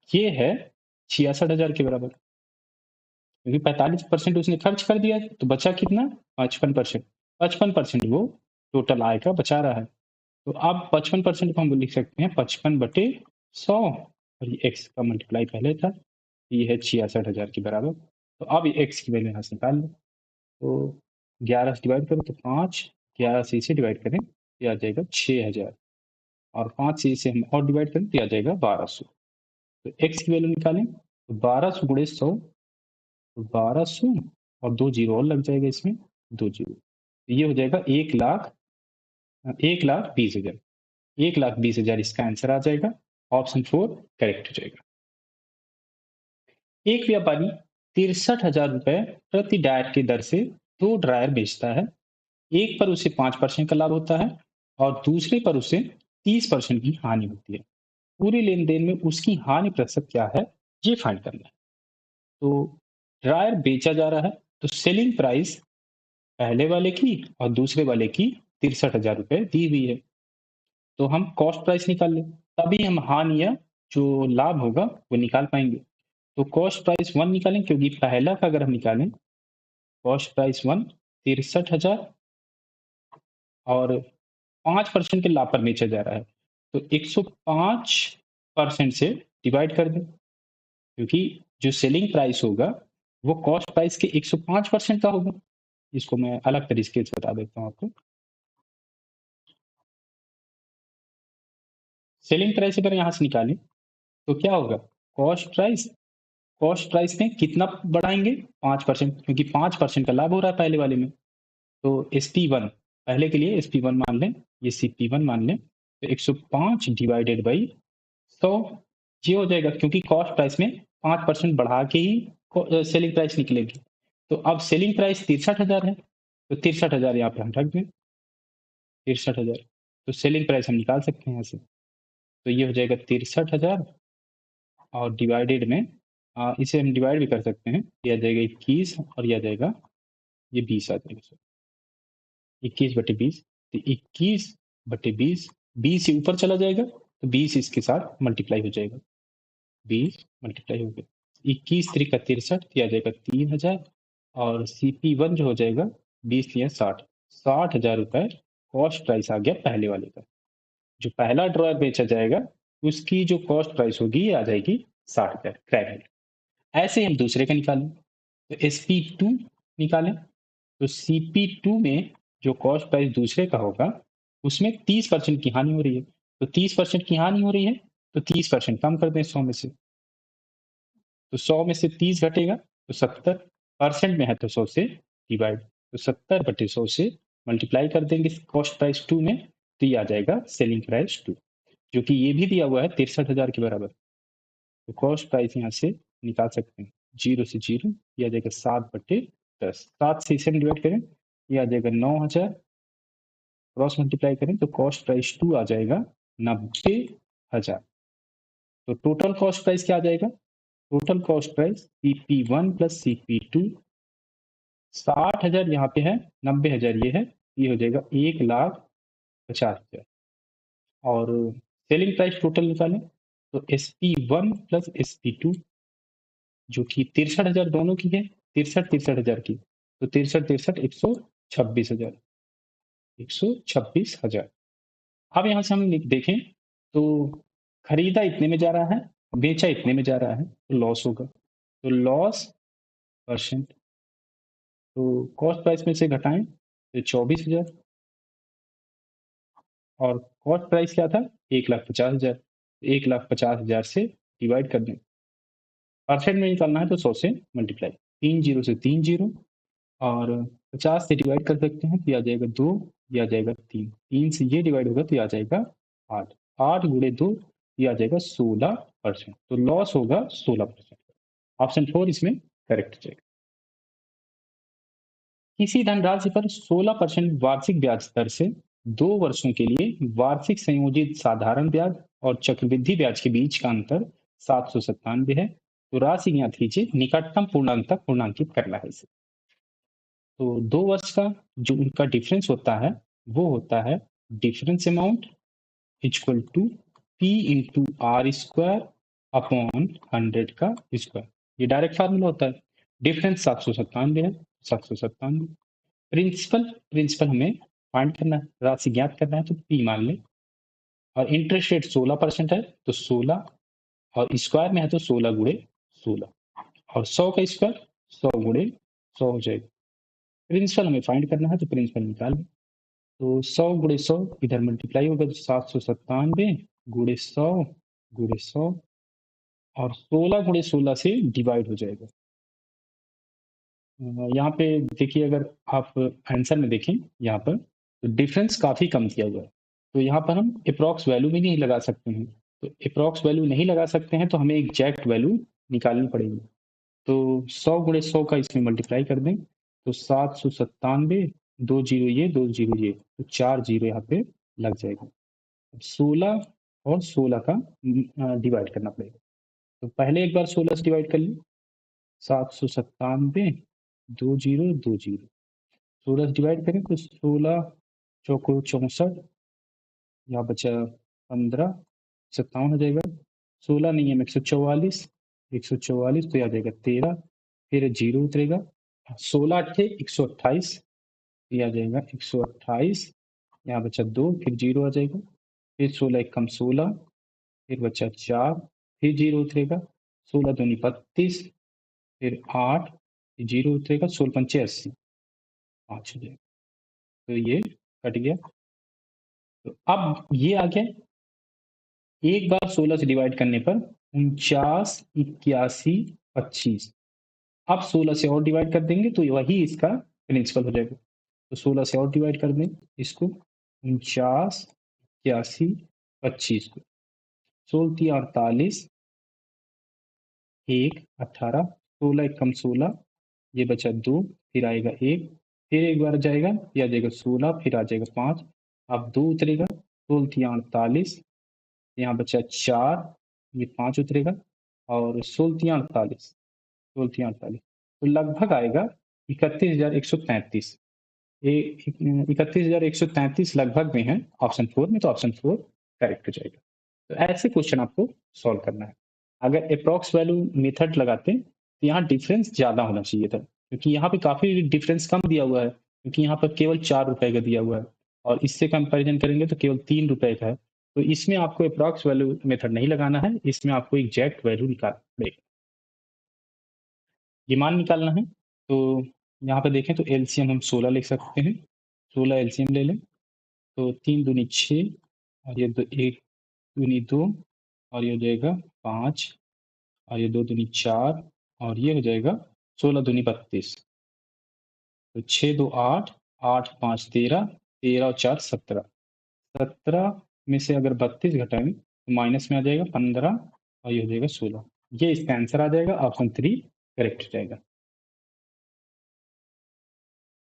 ये है 66,000 के बराबर, क्योंकि 45% उसने खर्च कर दिया तो बचा कितना, 55%। 55% वो टोटल आय का बचा रहा है। तो अब 55% को हम लिख सकते हैं 55/100, और ये एक्स का मल्टीप्लाई पहले था, ये है 66,000 के बराबर। तो अब एक्स की वैल्यू यहाँ से निकाल लो। तो 11 से डिवाइड करो तो 5, 11 से इसे डिवाइड करें तो आ जाएगा 6,000, और 5 से इसे हम और डिवाइड करें तो आ जाएगा 1200। तो एक्स की वैल्यू निकालें तो 1200 गुणे 100, तो 1200 और 2 जीरो और लग जाएगा इसमें, 2 जीरो। तो ये हो जाएगा 1,20,000। 1,20,000 इसका आंसर आ जाएगा। ऑप्शन 4 करेक्ट हो जाएगा। एक व्यापारी 63,000 रुपए प्रति डायर की दर से 2 ड्रायर बेचता है। एक पर उसे 5% का लाभ होता है और दूसरे पर उसे 30% की हानि होती है। पूरे लेन देन में उसकी हानि प्रतिशत क्या है, ये फाइंड करना है। तो ड्रायर बेचा जा रहा है, तो सेलिंग प्राइस पहले वाले की और दूसरे वाले की 63,000 रुपए दी हुई है। तो हम कॉस्ट प्राइस निकाल लें, तभी हम हानि या जो लाभ होगा वो निकाल पाएंगे। तो कॉस्ट प्राइस 1 निकालें, क्योंकि पहला का अगर हम निकालें, कॉस्ट प्राइस 1 63,000 और 5% के लाभ पर बेचा जा रहा है, तो 105% से डिवाइड कर दें, क्योंकि जो सेलिंग प्राइस होगा वो कॉस्ट प्राइस के 105% का होगा। इसको मैं अलग तरीके से बता देता हूँ आपको। सेलिंग प्राइस अगर यहाँ से निकालें तो क्या होगा, कॉस्ट प्राइस में कितना बढ़ाएंगे, 5%, क्योंकि 5% का लाभ हो रहा है पहले वाले में। तो SP1 पहले के लिए SP1 मान लें, ये CP1 मान लें, तो 105 डिवाइडेड बाई 100 ये हो जाएगा, क्योंकि कॉस्ट प्राइस में 5% बढ़ा के ही सेलिंग प्राइस निकलेगी। तो अब सेलिंग प्राइस 63,000 है, तो 63,000 यहाँ पे हम रख दें, 63,000। तो सेलिंग प्राइस हम निकाल सकते हैं यहाँ से। तो ये हो जाएगा 63,000 और डिवाइडेड में इसे हम डिवाइड भी कर सकते हैं, ये आ जाएगा 21 और ये आ जाएगा, ये 20 आ जाएगा, 21/20। तो 21/20, 20 से ऊपर चला जाएगा तो 20 इसके साथ मल्टीप्लाई हो जाएगा, 20 मल्टीप्लाई हो गया, 21 3 का 63, आ जाएगा 3,000, और CP1 जो हो जाएगा 20 या 60, 60,000 रुपए कॉस्ट प्राइस आ गया पहले वाले का। जो पहला ड्रॉयर बेचा जाएगा उसकी जो कॉस्ट प्राइस होगी ये आ जाएगी 60,000 क्रेडिट। ऐसे हम दूसरे का निकालें, तो SP2 निकालें, तो CP2 में जो कॉस्ट प्राइस दूसरे का होगा उसमें 30% की हानि हो रही है, तो 30% की हानि हो रही है तो 30% कम कर दें 100 में से, तो 100 में से 30 घटेगा तो 70% में है, तो 100 से डिवाइड, तो 70/100 से मल्टीप्लाई कर देंगे कॉस्ट प्राइस 2 में, तो ये आ जाएगा सेलिंग प्राइस 2, जो कि ये भी दिया हुआ है 63,000 के बराबर। तो कॉस्ट प्राइस यहाँ से निकाल सकते हैं, 0 से 0, ये आ जाएगा 7/10, 7 से इसे डिवाइड करें, ये आ जाएगा 9,000, क्रॉस मल्टीप्लाई करें तो कॉस्ट प्राइस 2 आ जाएगा 90,000। तो टोटल कॉस्ट प्राइस क्या आ जाएगा, total cost price CP1 plus CP2, 60,000 यहाँ पे है, 90,000 ये हो जाएगा 1,50,000। और सेलिंग प्राइस टोटल निकालें तो SP1 प्लस SP2 जो कि 63,000 दोनों की है, 63,000 की, तो 63,000 126,000, 126,000। अब यहाँ से हम देखें तो खरीदा इतने में जा रहा है, बेचा इतने में जा रहा है, तो लॉस होगा, तो लॉस परसेंट, तो कॉस्ट प्राइस में से घटाएं तो 24,000, और कॉस्ट प्राइस क्या था 1,50,000, 1,50,000 से डिवाइड कर दें, परसेंट में निकालना है तो 100 से मल्टीप्लाई, 3 जीरो से 3 जीरो, और 50 से डिवाइड कर सकते हैं तो आ जाएगा 2, ये आ जाएगा 3, 3 से ये डिवाइड होगा तो आ जाएगा 8, 8 गुणे 2 ये आ जाएगा 16%, तो लॉस होगा 16%। ऑप्शन 4 इसमें करेक्ट हो जाएगा। किसी धनराशि पर 16% वार्षिक ब्याज दर से 2 वर्षों के लिए वार्षिक संयोजित साधारण ब्याज और चक्रवृद्धि ब्याज के बीच का अंतर 797 है। तो राशि ज्ञात कीजिए, निकटतम पूर्णांक तक पूर्णांकित करना है इसे। तो 2 वर्ष का जो उनका डिफरेंस होता है वो होता है difference amount equal to P into R square upon 100 का स्क्वायर। ये डायरेक्ट फार्मूला होता है। डिफरेंस 797 है, 797। प्रिंसिपल प्रिंसिपल हमें फाइंड करना है, राशि ज्ञात करना है, तो पी मान लें। और इंटरेस्ट रेट 16% है तो 16, और स्क्वायर में है तो 16 गुणे 16, और 100 का स्क्वायर 100 गुणे 100 हो जाएगा। प्रिंसिपल हमें फाइंड करना है तो प्रिंसिपल निकाल लें। तो 100 गुणे 100 इधर मल्टीप्लाई होगा तो 797 गुणे 100 गुणे 100, और 16 गुणे 16 से डिवाइड हो जाएगा। यहाँ पे देखिए, अगर आप आंसर में देखें यहाँ पर तो डिफरेंस काफी कम दिया हुआ है, तो यहाँ पर हम अप्रॉक्स वैल्यू भी नहीं लगा सकते हैं। तो अप्रॉक्स वैल्यू नहीं लगा सकते हैं तो हमें एग्जैक्ट वैल्यू निकालनी पड़ेगी। तो 100 गुणे 100 का इसमें मल्टीप्लाई कर दें तो 797, 2 जीरो ये 2 जीरो ये, तो 4 जीरो यहाँ पे लग जाएगा। 16 और 16 का डिवाइड करना पड़ेगा। तो पहले एक बार 16 से डिवाइड कर ली, 797, 2 जीरो 2 जीरो, 16 से डिवाइड करें तो 16 चौको 64, यहाँ बचा 15, 57 हो जाएगा। 16 नहीं है 144, 144 तो यहाँ जाएगा 13, फिर जीरो उतरेगा, 16 अट्ठे 128, ये आ जाएगा 128, यहाँ बचा 2, फिर जीरो आ जाएगा, फिर 16 एक कम 16, फिर बचा 4, फिर जीरो उतरेगा, 16 दूनी 32, फिर 8, जीरो उतरेगा, 16 पंचे 80, 5 हो जाएगा। तो ये कट गया। तो अब ये आ गया, एक बार 16 से डिवाइड करने पर 49, 81, 25। अब 16 से और डिवाइड कर देंगे तो वही इसका प्रिंसिपल हो जाएगा। तो 16 से और डिवाइड कर दें इसको, 49, 81, 25 को, 16 तीन 48, 1, 18, 16 एक कम 16, ये बचा 2, फिर आएगा 1, फिर एक बार जाएगा, ये आ जाएगा 16, फिर आ जाएगा 5, अब 2 उतरेगा, 16 तीन 48, यहाँ बचा 4, ये 5 उतरेगा, और 16 तीन 48, 16 तीन 48, तो लगभग आएगा 31,133। 31,133 लगभग में है ऑप्शन 4 में, तो ऑप्शन 4 करेक्ट हो जाएगा। तो ऐसे क्वेश्चन आपको सॉल्व करना है। अगर अप्रॉक्स वैल्यू मेथड लगाते तो यहाँ डिफरेंस ज्यादा होना चाहिए था, क्योंकि यहाँ पे काफी डिफरेंस कम दिया हुआ है, क्योंकि यहाँ पर केवल 4 रुपए का दिया हुआ है, और इससे कंपैरिजन करेंगे तो केवल 3 रुपए का है। तो इसमें आपको अप्रॉक्स वैल्यू मेथड नहीं लगाना है, इसमें आपको एग्जैक्ट वैल्यू निकालना पड़ेगा, ये मान निकालना है। तो यहाँ पे देखें तो एलसीएम हम 16 लिख सकते हैं, 16 एलसीएम ले लें तो 3 दूनी 6, और ये 1 दूनी 2, और ये हो जाएगा 5, और ये 2 दूनी 4, और ये हो जाएगा 16 दूनी 32, तो 6 2 8, 8 5 13, 13 और 4 17, 17 में से अगर 32 घटाएं तो माइनस में आ जाएगा 15, और ये हो जाएगा 16। ये इसका आंसर आ जाएगा, ऑप्शन 3 करेक्ट हो जाएगा।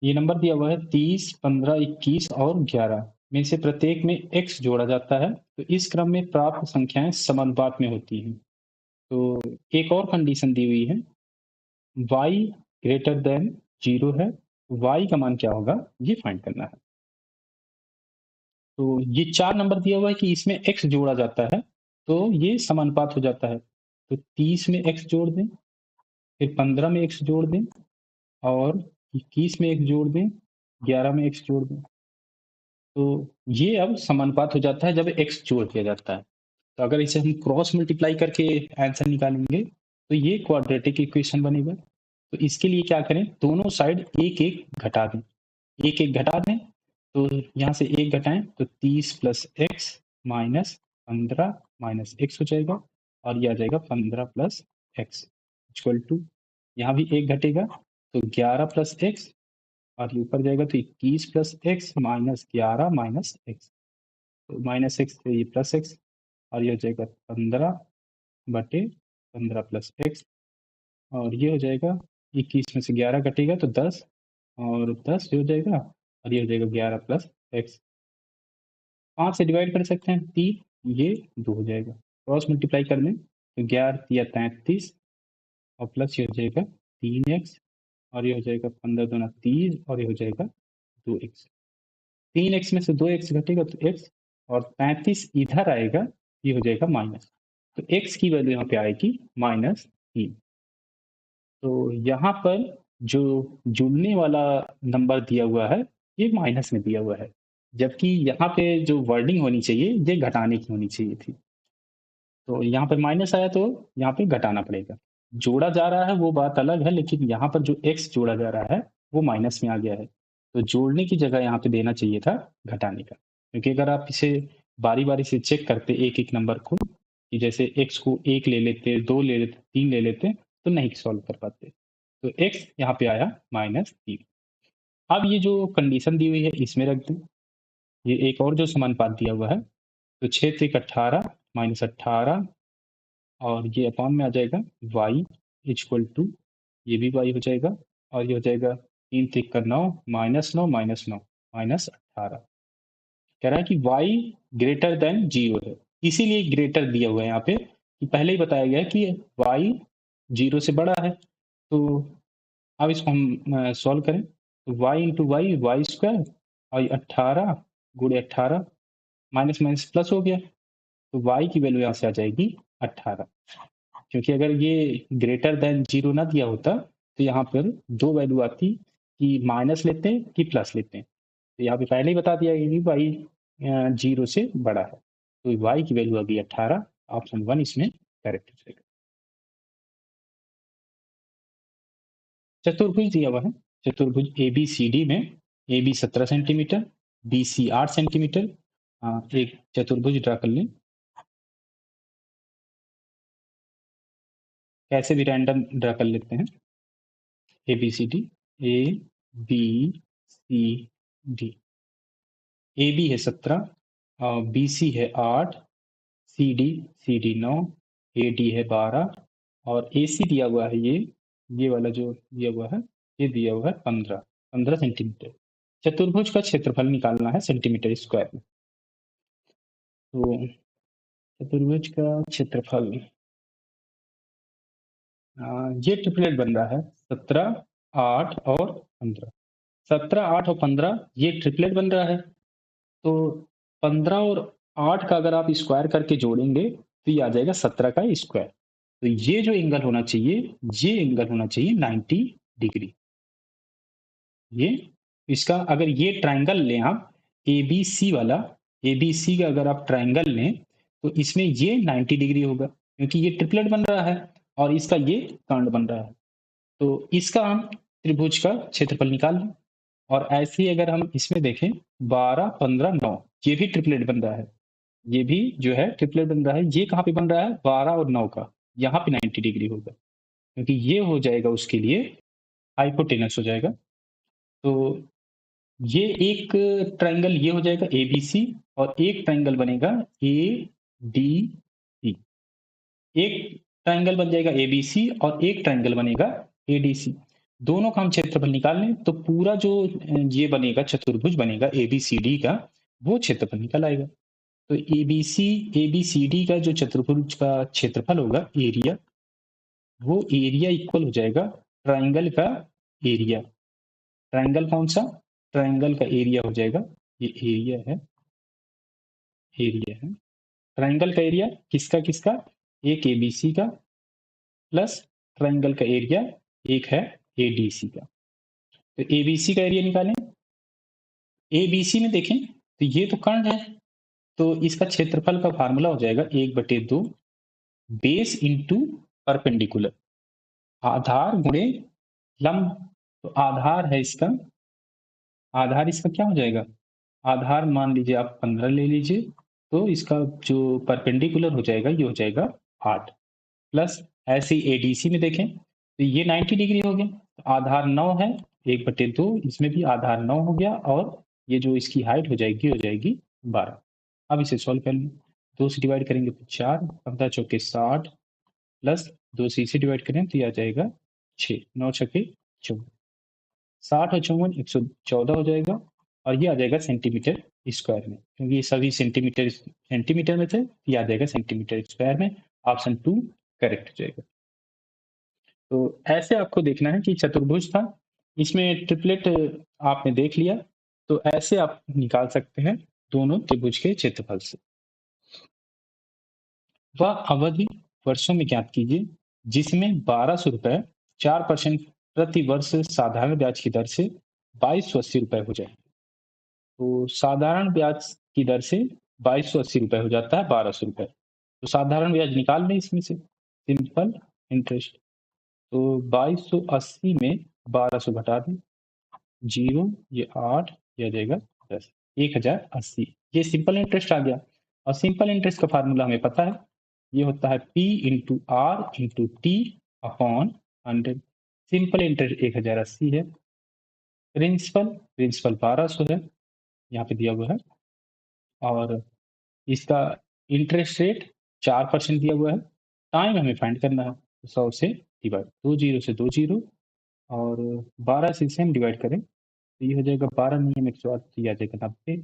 ये नंबर दिया हुआ है 30, 15, 21 और 11 में से प्रत्येक में x जोड़ा जाता है, तो इस क्रम में प्राप्त संख्याएं समानुपात में होती हैं। तो एक और कंडीशन दी हुई है, y ग्रेटर देन 0 है, y का मान क्या होगा ये फाइंड करना है। तो ये 4 नंबर दिया हुआ है कि इसमें x जोड़ा जाता है तो ये समानुपात हो जाता है। तो 30 में x जोड़ दें, फिर 15 में x जोड़ दें, और 21 में x जोड़ दें, 11 में x जोड़ दें। तो ये अब समानुपात हो जाता है जब x जोड़ दिया जाता है। तो अगर इसे हम क्रॉस मल्टीप्लाई करके आंसर निकालेंगे तो ये क्वाड्रेटिक इक्वेशन बनेगा। तो इसके लिए क्या करें, दोनों साइड एक एक घटा दें, एक एक घटा दें। तो यहाँ से एक घटाएं तो 30 plus x minus 15 minus x हो जाएगा, और यह आ जाएगा 15 प्लस एक्स इक्वल टू, यहाँ भी एक घटेगा तो 11 प्लस एक्स, और ये ऊपर जाएगा तो 21 plus x minus 11 minus x, तो माइनस एक्स तो ये प्लस एक्स, और ये हो जाएगा 15 बटे 15 प्लस एक्स, और ये हो जाएगा 21 में से 11 कटेगा तो 10, और 10 हो जाएगा, और ये हो जाएगा 11 प्लस एक्स। 5 से डिवाइड कर सकते हैं, 3, ये 2 हो जाएगा। क्रॉस मल्टीप्लाई कर लें तो 11 या 33, और प्लस ये हो जाएगा 3x, और ये हो जाएगा 15 दूना 30, और ये हो जाएगा 2x। 3x में से 2x घटेगा तो x, और 35 इधर आएगा, ये हो जाएगा माइनस। तो x की वैल्यू यहाँ पे आएगी -3। तो यहाँ पर जो जुड़ने वाला नंबर दिया हुआ है, ये माइनस में दिया हुआ है, जबकि यहाँ पे जो वर्डिंग होनी चाहिए ये घटाने की होनी चाहिए थी। तो यहाँ पर माइनस आया तो यहाँ पे घटाना पड़ेगा। जोड़ा जा रहा है वो बात अलग है, लेकिन यहाँ पर जो x जोड़ा जा रहा है वो माइनस में आ गया है। तो जोड़ने की जगह यहाँ पे देना चाहिए था घटाने का, क्योंकि अगर आप इसे बारी-बारी से चेक करते एक-एक नंबर को, कि जैसे x को 1 ले लेते, 2 ले लेते, 3 ले लेते, तो नहीं सॉल्व कर पाते। तो x यहाँ पे आया -3। अब ये जो कंडीशन दी हुई है इसमें रख दें। ये एक और जो समानुपात दिया हुआ है, तो 6 त्रिक 18 -18, और ये अपॉन में आ जाएगा y इक्वल टू, ये भी y हो जाएगा, और ये हो जाएगा 3 त्रिक 9 -9 -9 -18। कह रहा है कि y ग्रेटर देन 0 है, इसीलिए ग्रेटर दिया हुआ है यहाँ पे, कि पहले ही बताया गया है कि y 0 से बड़ा है। तो अब इसको हम सॉल्व करें तो y into Y, Y square, और 18 गुणे 18, माइनस माइनस प्लस हो गया, तो y की वैल्यू यहाँ से आ जाएगी 18। क्योंकि अगर ये ग्रेटर देन 0 ना दिया होता तो यहाँ पर दो वैल्यू आती, कि माइनस लेते हैं कि प्लस लेते हैं। तो यहाँ पे पहले ही बता दिया गया कि y 0 से बड़ा है, तो y की वैल्यू आ गई 18। ऑप्शन 1 इसमें करेक्ट हो जाएगा। चतुर्भुज दिया हुआ है, चतुर्भुज ए बी सी डी में A B 17 centimetre, B C 8 centimetre. एक चतुर्भुज ड्रा कर लें, कैसे भी रैंडम ड्रा कर लेते हैं। A B C D, A B C D. A B है 17, बी सी है 8, सी डी 9, ए डी है 12, और ए सी दिया हुआ है ये वाला जो दिया हुआ है, ये दिया हुआ है 15 सेंटीमीटर। चतुर्भुज का क्षेत्रफल निकालना है सेंटीमीटर स्क्वायर में। तो चतुर्भुज का क्षेत्रफल, ये ट्रिपलेट बन रहा है 17, 8 और 15। 17, 8 और 15 ये ट्रिपलेट बन रहा है। तो 15 और 8 का अगर आप स्क्वायर करके जोड़ेंगे तो ये आ जाएगा 17 का स्क्वायर। तो ये जो एंगल होना चाहिए, ये एंगल होना चाहिए 90 डिग्री। ये इसका अगर ये ट्रायंगल लें आप, ए बी सी वाला, ए बी सी का अगर आप ट्रायंगल लें तो इसमें ये 90 डिग्री होगा, क्योंकि ये ट्रिपलेट बन रहा है और इसका ये कर्ण बन रहा है। तो इसका हम त्रिभुज का क्षेत्रफल निकाल लें। और ऐसे ही अगर हम इसमें देखें 12, 15, 9, ये भी ट्रिपलेट बन रहा है, ये भी जो है ट्रिपलेट बन रहा है। ये कहाँ पे बन रहा है, 12 और 9 का, यहाँ पे 90 डिग्री होगा, क्योंकि ये हो जाएगा उसके लिए हाइपोटेनस हो जाएगा। तो ये एक ट्रायंगल ये हो जाएगा ए बी सी, और एक ट्रायंगल बनेगा ए डी सी। एक ट्रायंगल बन जाएगा ए बी सी और एक ट्रायंगल बनेगा ए डी सी। दोनों का हम क्षेत्रफल निकाल लें तो पूरा जो ये बनेगा चतुर्भुज बनेगा ए बी सी डी का, वो क्षेत्रफल निकल आएगा। तो ए बी सी डी का जो चतुर्भुज का क्षेत्रफल होगा एरिया, वो एरिया इक्वल हो जाएगा ट्रायंगल का एरिया। ट्रायंगल कौन सा, ट्रायंगल का एरिया हो जाएगा, ये एरिया है, एरिया है ट्रायंगल का एरिया किसका किसका, एक ए बी सी का प्लस ट्रायंगल का एरिया एक है ए डी सी का। तो ए बी सी का एरिया निकालें। ए बी सी में देखें तो ये तो कर्ण है, तो इसका क्षेत्रफल का फार्मूला हो जाएगा 1/2 बेस इंटू परपेंडिकुलर, आधार गुणे लंब। तो आधार है इसका, आधार इसका क्या हो जाएगा, आधार मान लीजिए आप 15 ले लीजिए, तो इसका जो परपेंडिकुलर हो जाएगा ये हो जाएगा 8, प्लस ऐसे ही एडीसी में देखें तो ये 90 डिग्री हो गया, तो आधार 9 है, 1/2, इसमें भी आधार 9 हो गया, और ये जो इसकी हाइट हो जाएगी 12। अब इसे सॉल्व कर लें, 2 से डिवाइड करेंगे तो 4, 15 चौके 60, प्लस 2 से इसे डिवाइड करें तो ये आ जाएगा 6, 9 छके 14। 60 और 54 114 हो जाएगा, और ये आ जाएगा सेंटीमीटर स्क्वायर में, क्योंकि ये सभी सेंटीमीटर सेंटीमीटर में थे, ये आ जाएगा सेंटीमीटर स्क्वायर में। ऑप्शन 2 करेक्ट हो जाएगा। तो ऐसे आपको देखना है कि चतुर्भुज था, इसमें ट्रिपलेट आपने देख लिया, तो ऐसे आप निकाल सकते हैं दोनों त्रिभुज के क्षेत्रफल से। वह अवधि वर्षों में ज्ञात कीजिए जिसमें 1200 रुपए 4% प्रति वर्ष साधारण ब्याज की दर से 2280 रुपए हो जाए। तो साधारण ब्याज की दर से 2280 रुपए हो जाता है 1200 रुपए। तो साधारण ब्याज निकाल लें इसमें से, सिंपल इंटरेस्ट। तो 2280 में 1200 घटा दें, 0 ये 8, ये आ जाएगा 10, 1080। ये सिंपल इंटरेस्ट आ गया। और सिंपल इंटरेस्ट का फार्मूला हमें पता है, ये होता है P into R into T upon 100। Simple interest 1080 है। प्रिंसिपल प्रिंसिपल 1200 है, यहाँ पे दिया हुआ है, और इसका इंटरेस्ट रेट 4% दिया हुआ है। टाइम हमें फाइंड करना है, तो 100 से डिवाइड, 2 जीरो से 2 जीरो, और 12 से इसे हम डिवाइड करें तो ये हो जाएगा 12 नियम 180 आ जाएगा 90।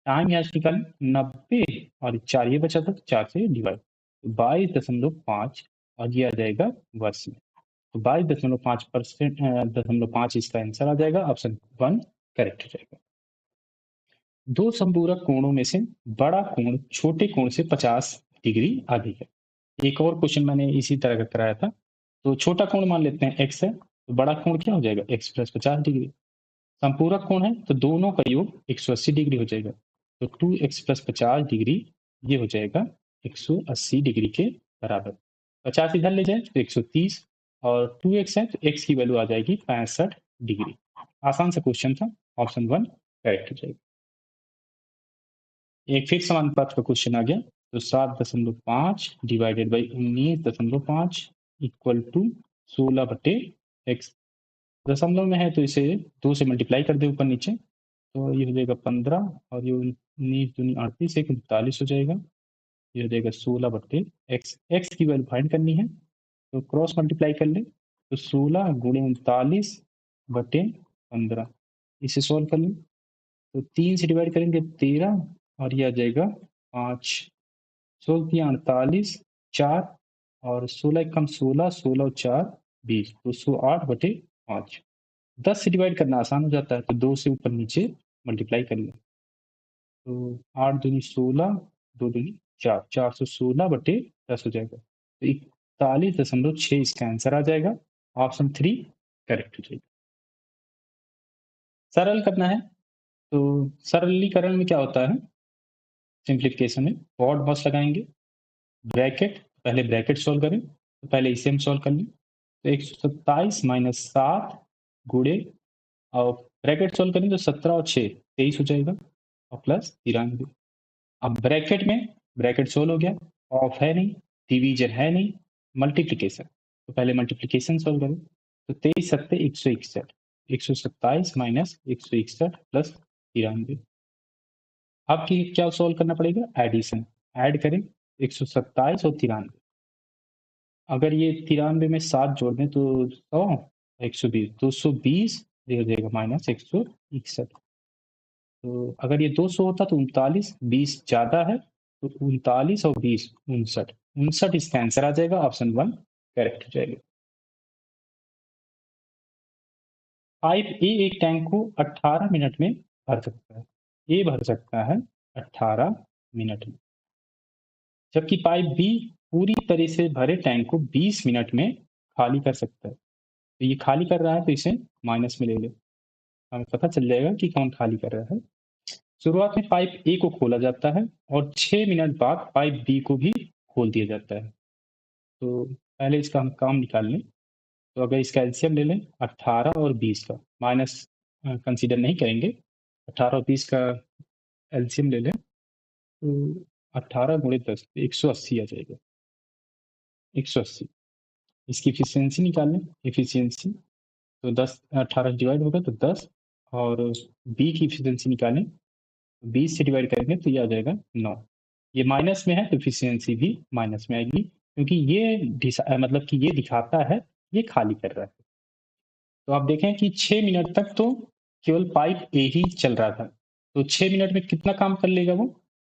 टाइम यहाँ से निकालें 90, और 4 ये बचा था, 4 से डिवाइड, तो 22.5, और ये आ जाएगा वर्ष में। तो 22.5% 0.5 इसका आंसर आ जाएगा, ऑप्शन 1 करेक्ट हो जाएगा। दो संपूरक कोणों में से बड़ा कोण छोटे कोण से 50 डिग्री अधिक है। एक और क्वेश्चन मैंने इसी तरह का कराया था। तो छोटा कोण मान लेते हैं x है, तो बड़ा कोण क्या हो जाएगा x प्लस 50 डिग्री। संपूरक कोण है तो दोनों का योग 180 डिग्री हो जाएगा, तो 2x प्लस 50 डिग्री ये हो जाएगा 180 डिग्री के बराबर। 50 इधर ले जाए तो 130, और 2x है तो x की वैल्यू आ जाएगी 65 डिग्री। आसान सा क्वेश्चन था, ऑप्शन 1 करेक्ट हो जाएगा। एक फिर समानुपात का क्वेश्चन आ गया, तो 7.5 divided by 19.5 equal to 16/x। दशमलव में है तो इसे 2 से मल्टीप्लाई कर दे ऊपर नीचे, तो ये हो जाएगा 15, और ये 19 दूनी 38 एक 39 हो जाएगा, ये हो जाएगा 16/x। x की वैल्यू फाइंड करनी है, तो क्रॉस मल्टीप्लाई कर ले, तो 16 गुणे 39/15, इसे सॉल्व कर लें, तो 3 से डिवाइड करेंगे 13, और ये आ जाएगा 5, 16 48, 4, और 16 कम 16, 16 और 4 20, तो 108/5। 10 से डिवाइड करना आसान हो जाता है, तो 2 से ऊपर नीचे मल्टीप्लाई कर लें, तो 8 दूनी 16, 2 दूनी 4, 416/10 हो जाएगा, तो 41.6 इसका आंसर आ जाएगा, ऑप्शन 3 करेक्ट हो जाएगा। सरल करना है, तो सरलीकरण में क्या होता है, सिंप्लीफिकेशन में फॉरवर्ड मॉस लगाएंगे, ब्रैकेट, पहले ब्रैकेट सॉल्व करें, तो पहले इसे हम सॉल्व कर लें, तो 127 माइनस 7 गुणे, और ब्रैकेट सॉल्व करें तो 17 और 6 23 हो जाएगा, और प्लस 93। अब ब्रैकेट में ब्रैकेट सॉल्व हो गया, ऑफ है नहीं, डिवीजन है नहीं, मल्टीप्लीकेशन, तो पहले मल्टीप्लीकेशन सॉल्व करें, तो 23 सत्ते 161, 127 माइनस 161 प्लस 93। अब की क्या सॉल्व करना पड़ेगा, एडिशन, ऐड करें 127 और 93, अगर ये 93 में 7 जोड़ दें तो 100, 120, 220 ये हो जाएगा माइनस 161। तो अगर ये 200 होता तो 39, 20 ज्यादा है, तो 39 और 20 59, 59 इसका आंसर आ जाएगा, ऑप्शन 1 करेक्ट हो जाएगा। पाइप ए एक टैंक को 18 मिनट में भर सकता है, ए भर सकता है 18 मिनट में, जबकि पाइप बी पूरी तरह से भरे टैंक को 20 मिनट में खाली कर सकता है। तो ये खाली कर रहा है तो इसे माइनस में ले ले, हमें पता चल जाएगा कि कौन खाली कर रहा है। शुरुआत में पाइप ए को खोला जाता है और 6 मिनट बाद पाइप बी को भी खोल दिया जाता है। तो पहले इसका हम काम निकाल लें, तो अगर इसका एलसीएम ले लें 18 और 20 का, माइनस कंसीडर नहीं करेंगे, 18 और 20 का एलसीएम ले लें, तो 18 गुणे 10 180 आ जाएगा, 180। इसकी इफिशियंसी निकाल लें, इफिशियंसी, तो 10 18 डिवाइड होगा तो 10, और बी की इफिशियंसी निकालें, 20 से डिवाइड करेंगे तो ये आ जाएगा 9। ये माइनस में है तो इफिशियंसी भी माइनस में आएगी, क्योंकि ये मतलब कि ये दिखाता है ये खाली कर रहा है। तो आप देखें कि 6 मिनट तक तो केवल पाइप ए ही चल रहा था। तो 6 मिनट में कितना काम कर लेगा वो?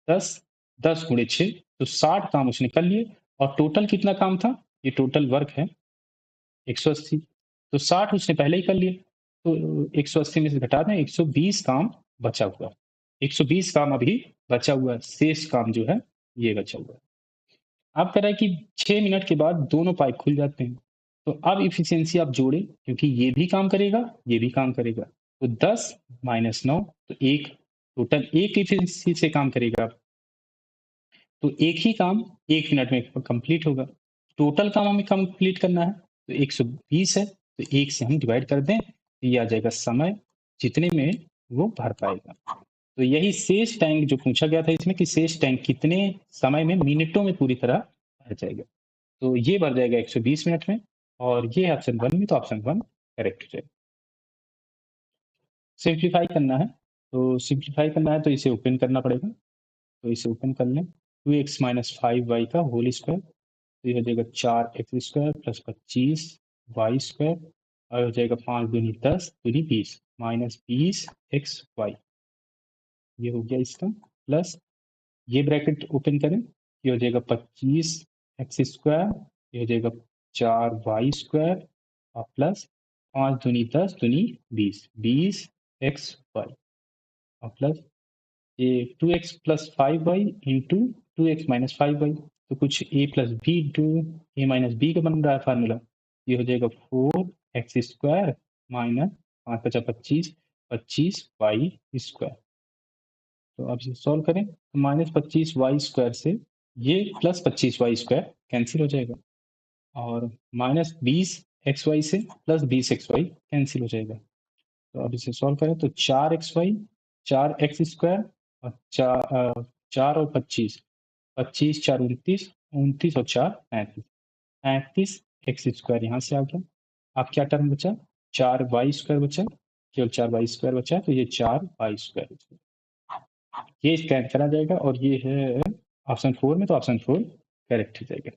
10 गुणे 6, तो 60 काम उसने कर लिए। और टोटल कितना काम था? ये टोटल वर्क है 180, तो 60 उसने पहले ही कर लिए, तो 180 में से घटा दें, 120 काम बचा हुआ है। 120 काम अभी बचा हुआ है, शेष काम जो है ये बचा हुआ है। अब कह रहा है कि 6 मिनट के बाद दोनों पाइप खुल जाते हैं। तो अब इफिशियंसी आप जोड़ें, क्योंकि ये भी काम करेगा, ये भी काम करेगा। तो 10 माइनस 9, तो 1, टोटल 1 इफिशियंसी से काम करेगा। तो एक ही काम 1 मिनट में कंप्लीट होगा। टोटल काम हमें कंप्लीट करना है, तो 120 है, तो 1 से हम डिवाइड कर दें, तो ये आ जाएगा समय जितने में वो भर पाएगा। तो यही शेष टैंक जो पूछा गया था इसमें, कि शेष टैंक कितने समय में, मिनटों में पूरी तरह भर जाएगा। तो ये भर जाएगा 120 मिनट में, और ये है ऑप्शन 1 में, तो ऑप्शन 1 करेक्ट हो जाएगा। सिंप्लीफाई करना है, तो सिंप्लीफाई करना है तो इसे ओपन करना पड़ेगा। तो इसे ओपन कर लें, 2x माइनस 5y का होल स्क्वायर, तो ये हो जाएगा 4x square plus 25y square, और हो जाएगा 5 दूनी 10 दूनी 20 माइनस 20xy, ये हो गया इसका। प्लस ये ब्रैकेट ओपन करें, ये हो जाएगा 25x स्क्वायर, ये हो जाएगा 4y स्क्वायर, और प्लस 5 दूनी 10 दूनी 20 20xy, और प्लस ये 2x plus 5y into 2x minus 5y, तो कुछ a plus B into A minus B का बन रहा है फार्मूला। ये हो जाएगा 4x स्क्वायर माइनस 5 पचा 25 25y स्क्वायर। तो आप इसे सॉल्व करें, तो माइनस 25y स्क्वायर से ये प्लस 25y स्क्वायर कैंसिल हो जाएगा, और माइनस 20xy से प्लस 20xy कैंसिल हो जाएगा। तो अब इसे सॉल्व करें, तो 4xy 4x स्क्वायर, और 4 और 25, 25 4 29, 29 और 4 35, 35x स्क्वायर यहाँ से आ गया। अब क्या टर्म बचा? 4y स्क्वायर बचा, केवल 4y स्क्वायर बचा, तो ये 4y स्क्वायर, ये स्कैन करा जाएगा, और ये है ऑप्शन 4 में, तो ऑप्शन 4 करेक्ट हो जाएगा।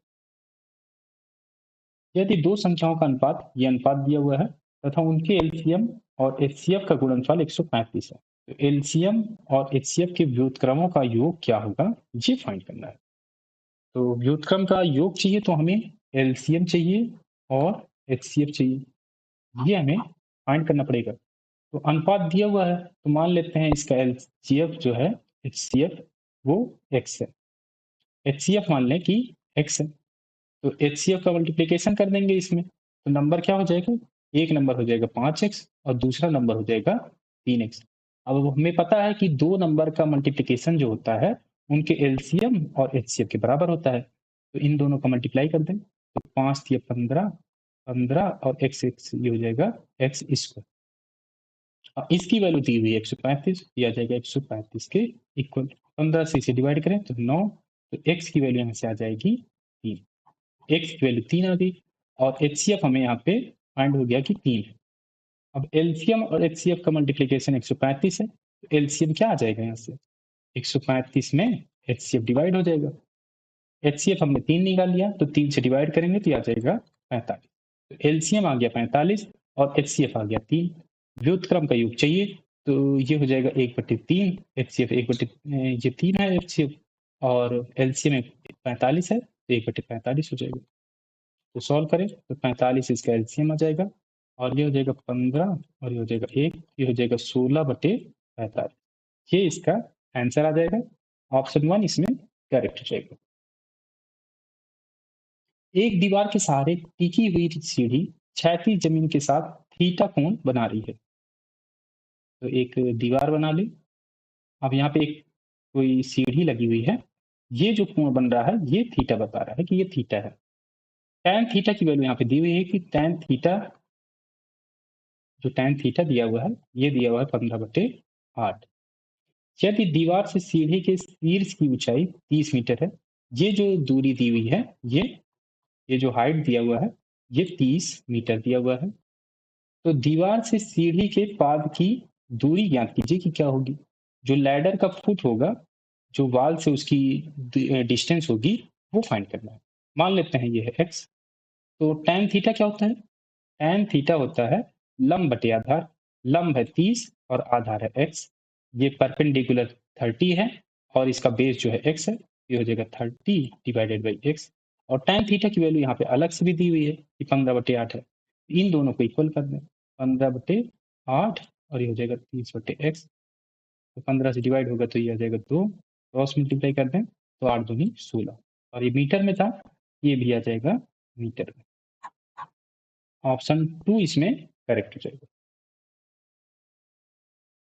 यदि दो संख्याओं का अनुपात, ये अनुपात दिया हुआ है, तथा उनके एलसीएम और एचसीएफ का गुणनफल 135 है, तो एलसीएम और एचसीएफ के व्युत्क्रमों का योग क्या होगा, ये फाइंड करना है। तो व्युत्क्रम का योग चाहिए, तो हमें एलसीएम चाहिए और एचसीएफ चाहिए, ये हमें फाइंड करना पड़ेगा। तो अनुपात दिया हुआ है, तो मान लेते हैं इसका एलसीएफ जो है एचसीएफ वो x है, एचसीएफ मान लें कि x है, तो एचसीएफ का मल्टीप्लीकेशन कर देंगे इसमें, तो नंबर क्या हो जाएगा? एक नंबर हो जाएगा 5x, और दूसरा नंबर हो जाएगा 3x। अब हमें पता है कि दो नंबर का मल्टीप्लीकेशन जो होता है उनके एलसीएम और एचसीएफ के बराबर होता है, तो इन दोनों का मल्टीप्लाई कर दें, तो 5 या 15, 15 और x ये हो जाएगा x स्क्वायर। इसकी वैल्यू दी हुई है 135, दिया जाएगा 135 के इक्वल। 15 से इसे डिवाइड करें तो 9, तो x की वैल्यू यहाँ से आ जाएगी 3, x की वैल्यू 3 आ गई, और एचसीएफ हमें यहाँ पे फाइंड हो गया कि 3 है। अब एलसीएम और एचसीएफ का मल्टीप्लीकेशन 135 है, तो एलसीएम क्या आ जाएगा यहाँ से? 135 में एचसीएफ डिवाइड हो जाएगा, एचसीएफ हमने 3 निकाल लिया, तो 3 से डिवाइड करेंगे तो आ जाएगा 45, तो एलसीएम आ गया 45 और एचसीएफ आ गया 3। व्युत्क्रम का योग चाहिए, तो ये हो जाएगा 1/3, एचसीएफ 1/, ये 3 है एचसीएफ, और एलसीएम 45 है, तो 1/45 हो जाएगा। तो सॉल्व करें, तो 45 इसका एलसीएम आ जाएगा, और ये हो जाएगा 15, और ये हो जाएगा 1, ये हो जाएगा 16/45, ये इसका आंसर आ जाएगा। ऑप्शन 1 इसमें करेक्ट हो जाएगा। एक दीवार के सहारे टिकी हुई सीढ़ी क्षैतिज जमीन के साथ थीटा कोण बना रही है। तो एक दीवार बना ली, अब यहाँ पे एक कोई सीढ़ी लगी हुई है, ये जो कोण बन रहा है ये थीटा बता रहा है कि ये थीटा है। टैन थीटा की वैल्यू यहाँ पे दी हुई है कि टैन थीटा, जो टैन थीटा दिया हुआ है ये दिया हुआ है 15/8। यदि दीवार से सीढ़ी के शीर्ष की ऊंचाई 30 मीटर है, ये जो दूरी दी हुई है, ये जो हाइट दिया हुआ है ये 30 मीटर दिया हुआ है, तो दीवार से सीढ़ी के पाद की दूरी ज्ञात कीजिए कि क्या होगी। जो लैडर का फुट होगा, जो वाल से उसकी डिस्टेंस होगी, वो फाइंड करना है। मान लेते हैं ये है x, तो tan थीटा क्या होता है? tan थीटा होता है लंब बटे आधार, लंब है 30 और आधार है x, ये परपेंडिकुलर 30 है और इसका बेस जो है x है, ये हो जाएगा 30 डिवाइडेड बाई x। और tan थीटा की वैल्यू यहाँ पे अलग से भी दी हुई है कि 15/8 है, इन दोनों को इक्वल कर दें, 15/8 और ये हो जाएगा 30/x। तो 15 से डिवाइड होगा तो ये आ जाएगा 2, क्रॉस मल्टीप्लाई कर दें तो 8 दूनी 16, और ये मीटर में था, ये भी आ जाएगा मीटर में। ऑप्शन 2 इसमें करेक्ट हो जाएगा।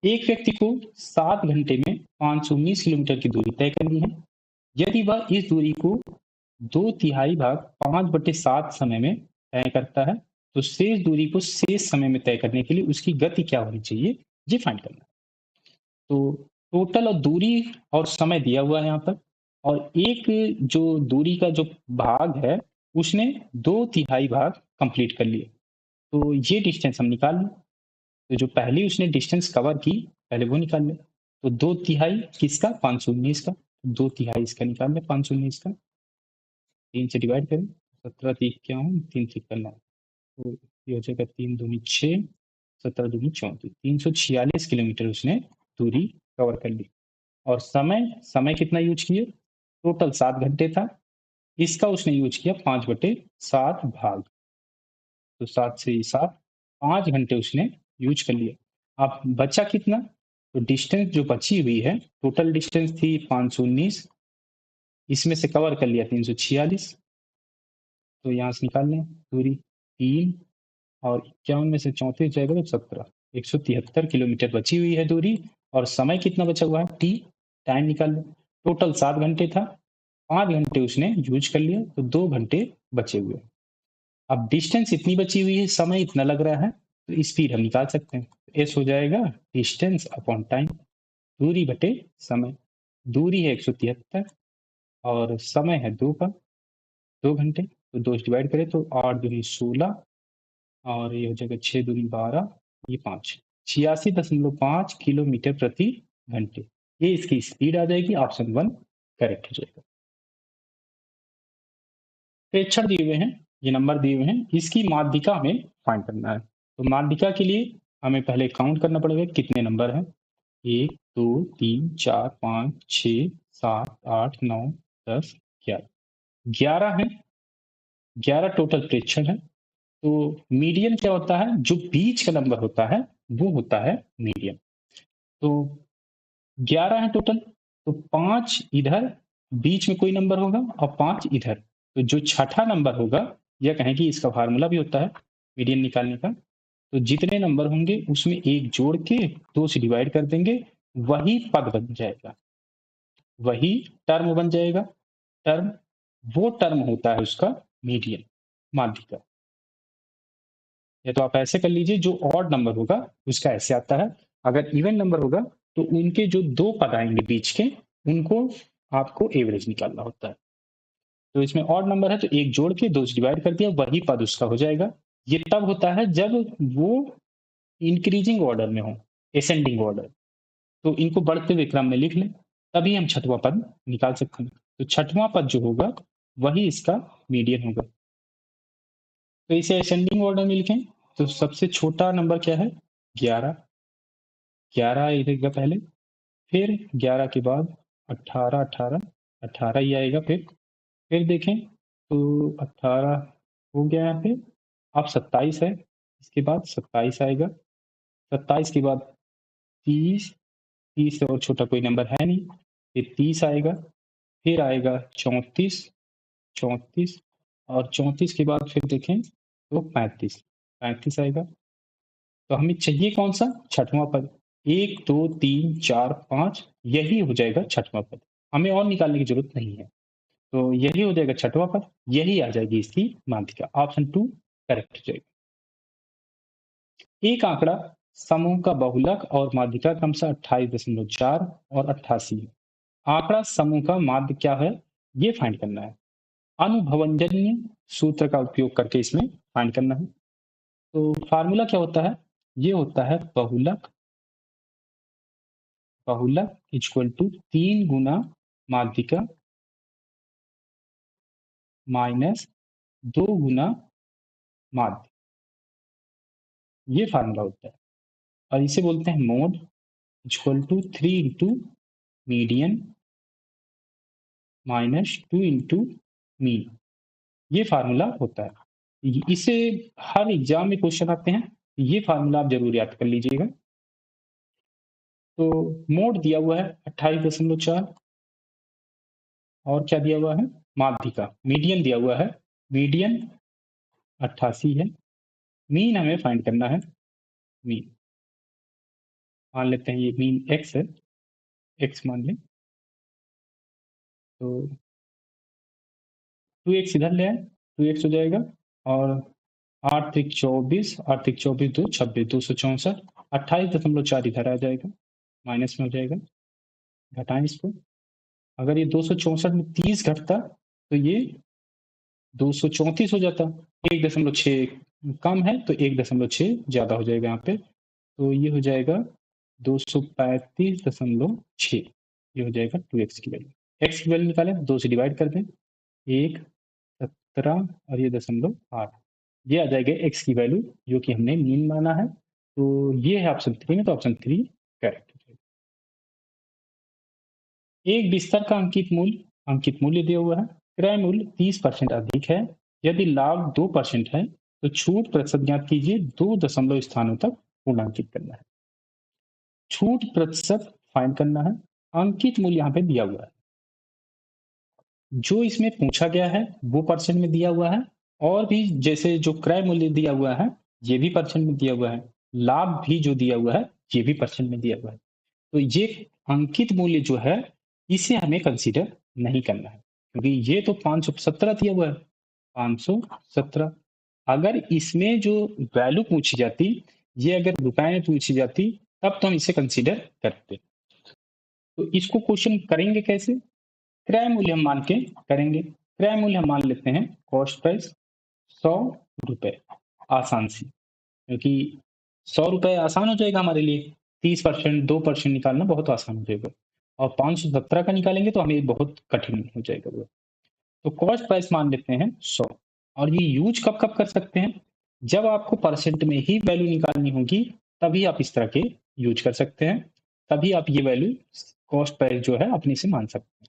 एक व्यक्ति को 7 घंटे में 519 किलोमीटर की दूरी तय करनी है। यदि वह इस दूरी को 2/3 भाग 5/7 समय में तय करता है, तो शेष दूरी को शेष समय में तय करने के लिए उसकी गति क्या होनी चाहिए, ये फाइंड करना है। तो टोटल और दूरी और समय दिया हुआ है यहाँ पर, और एक जो दूरी का जो भाग है उसने 2/3 भाग कंप्लीट कर लिए, तो ये डिस्टेंस हम निकाल लें। तो जो पहली उसने डिस्टेंस कवर की पहले वो निकाल ले। तो 2/3 किसका, 519 का, 2/3 इसका निकाल ले 519 का, 3 से डिवाइड करें, 17 3 क्या हूँ, 3 3 करना, तो ये हो जाएगा 3 दूनी 6, 17 दूनी 34, 346 किलोमीटर उसने दूरी कवर कर ली। और समय समय कितना यूज किए, टोटल 7 घंटे था, इसका उसने यूज किया 5/7 भाग, तो 7 से 7, 5 घंटे उसने यूज कर लिया। अब बचा कितना, तो डिस्टेंस जो बची हुई है, टोटल डिस्टेंस थी 519, इसमें से कवर कर लिया 346, तो यहाँ से निकाल लें दूरी 3 और 51 में से 34 जाएगा तो 17, 173 किलोमीटर बची हुई है दूरी। और समय कितना बचा हुआ है, टी, टाइम निकाल लें। टोटल 7 घंटे था, 5 घंटे उसने यूज कर लिया, तो 2 घंटे बचे हुए। अब डिस्टेंस इतनी बची हुई है, समय इतना लग रहा है, तो स्पीड हम निकाल सकते हैं। एस हो जाएगा डिस्टेंस अपॉन टाइम, दूरी बटे समय। दूरी है 173 और समय है 2 का, 2 घंटे, तो 2 से डिवाइड करें तो 8 दूनी 16 और ये हो जाएगा 6 दूनी 12, ये 5, 86.5 किलोमीटर प्रति घंटे, ये इसकी स्पीड आ जाएगी। ऑप्शन 1 करेक्ट हो जाएगा। प्रेक्षण दिए हुए हैं, ये नंबर दिए हुए हैं, इसकी माध्यिका हमें फाइंड करना है। तो माध्यिका के लिए हमें पहले काउंट करना पड़ेगा कितने नंबर हैं, 1 2 3 4 5 6 7 8 9 10 11, 11 है, 11 टोटल प्रेक्षण है। तो मीडियन क्या होता है, जो बीच का नंबर होता है वो होता है मीडियन। तो 11 है टोटल, तो 5 इधर, बीच में कोई नंबर होगा और 5 इधर, तो जो छठा नंबर होगा, या कहें कि इसका फार्मूला भी होता है मीडियन निकालने का, तो जितने नंबर होंगे उसमें एक जोड़ के 2 से डिवाइड कर देंगे, वही पद बन जाएगा, वही टर्म बन जाएगा। टर्म, वो टर्म होता है उसका मीडियन, माध्यिका। या तो आप ऐसे कर लीजिए, जो ऑड नंबर होगा उसका ऐसे आता है, अगर इवन नंबर होगा तो उनके जो 2 पद आएंगे बीच के, उनको आपको एवरेज निकालना होता है। तो इसमें ऑड नंबर है तो एक जोड़ के 2 से डिवाइड कर दिया, वही पद उसका हो जाएगा। ये तब होता है जब वो इंक्रीजिंग ऑर्डर में हो, एसेंडिंग ऑर्डर, तो इनको बढ़ते हुए क्रम में लिख लें, तभी हम छठवां पद निकाल सकते हैं। तो छठवां पद जो होगा वही इसका मीडियन होगा। तो इसे असेंडिंग ऑर्डर में लिखें, तो सबसे छोटा नंबर क्या है, 11, 11 आएगा पहले, फिर 11 के बाद 18, 18, 18 ही आएगा, फिर देखें तो 18 हो गया यहाँ पे, अब 27 है, इसके बाद 27 आएगा, 27 के बाद 30, 30 से और छोटा कोई नंबर है नहीं, फिर 30 आएगा, फिर आएगा 34, 34, और 34 के बाद फिर देखें तो 35, 35 आएगा। तो हमें चाहिए कौन सा, छठवां पद, 1 2 3 4 5, यही हो जाएगा छठवां पद, हमें और निकालने की जरूरत नहीं है। तो यही हो जाएगा छठवां पद, यही आ जाएगी इसकी माध्यिका। ऑप्शन 2 करेक्ट हो जाएगा। एक आंकड़ा समूह का बहुलक और माध्यिका क्रमशः 28.4 और 88 है। आंकड़ा समूह का माध्य क्या है, ये फाइंड करना है। अनुभवजन्य सूत्र का उपयोग करके इसमें फाइंड करना है। तो फार्मूला क्या होता है, ये होता है बहुलक, बहुलक इक्वल टू 3 गुना माध्यिका माइनस 2 गुना माध्य। ये फार्मूला होता है। और इसे बोलते हैं mode equal to 3 into median minus 2 into mean. ये फार्मूला होता है। इसे हर एग्जाम में क्वेश्चन आते हैं, ये फार्मूला आप जरूर याद कर लीजिएगा। तो मोड दिया हुआ है 28.4, और क्या दिया हुआ है, माध्यिका। मीडियन दिया हुआ है, मीडियन 88 है। मीन हमें फाइंड करना है, मीन मान लेते हैं ये मीन एक्स है, एक्स मान लें। तो 2x इधर ले आए, 2x हो जाएगा, और 8 त्रिक 24, 8 त्रिक 24 2 26, 264, 28.4 इधर आ जाएगा, माइनस में हो जाएगा, घटाएं इसको। अगर ये 264 में 30 घटता तो ये 234 हो जाता। 1.6 कम है तो 1.6 ज्यादा हो जाएगा यहाँ पे, तो ये हो जाएगा 235.6। ये हो जाएगा 2x की वैल्यू। x की वैल्यू निकालें, 2 से डिवाइड कर दें, 1 17 और ये 0.8, ये आ जाएगा x की वैल्यू जो कि हमने मीन माना है। तो ये है ऑप्शन 3 में, तो ऑप्शन 3 करेक्ट हो जाएगा। एक बिस्तर का अंकित मूल्य दिया हुआ है। क्रय मूल्य 30% अधिक है। यदि लाभ 2% है तो छूट प्रतिशत ज्ञात कीजिए। 2 दशमलव स्थानों तक पूर्णांकित करना है। छूट प्रतिशत फाइंड करना है। अंकित मूल्य यहाँ पे दिया हुआ है, जो इसमें पूछा गया है वो परसेंट में दिया हुआ है, और भी जैसे जो क्रय मूल्य दिया हुआ है ये भी परसेंट में दिया हुआ है, लाभ भी जो दिया हुआ है ये भी परसेंट में दिया हुआ है। तो ये अंकित मूल्य जो है इसे हमें कंसीडर नहीं करना है, क्योंकि ये तो 517 दिया हुआ है, 517। अगर इसमें जो वैल्यू पूछी जाती, ये अगर रुपए में पूछी जाती, तब तो हम इसे कंसीडर करते। तो इसको क्वेश्चन करेंगे कैसे, क्रय मूल्य हम मान के करेंगे। क्रय मूल्य हम मान लेते हैं कॉस्ट प्राइस 100 रुपए, आसान सी, क्योंकि 100 रुपए आसान हो जाएगा हमारे लिए। 30%, 2% निकालना बहुत आसान हो जाएगा, और 517 का निकालेंगे तो हमें बहुत कठिन हो जाएगा वो। तो कॉस्ट प्राइस मान लेते हैं 100। और ये यूज कब कब कर सकते हैं, जब आपको परसेंट में ही वैल्यू निकालनी होगी, तभी आप इस तरह के यूज कर सकते हैं, तभी आप ये वैल्यू कॉस्ट प्राइस जो है अपने से मान सकते हैं।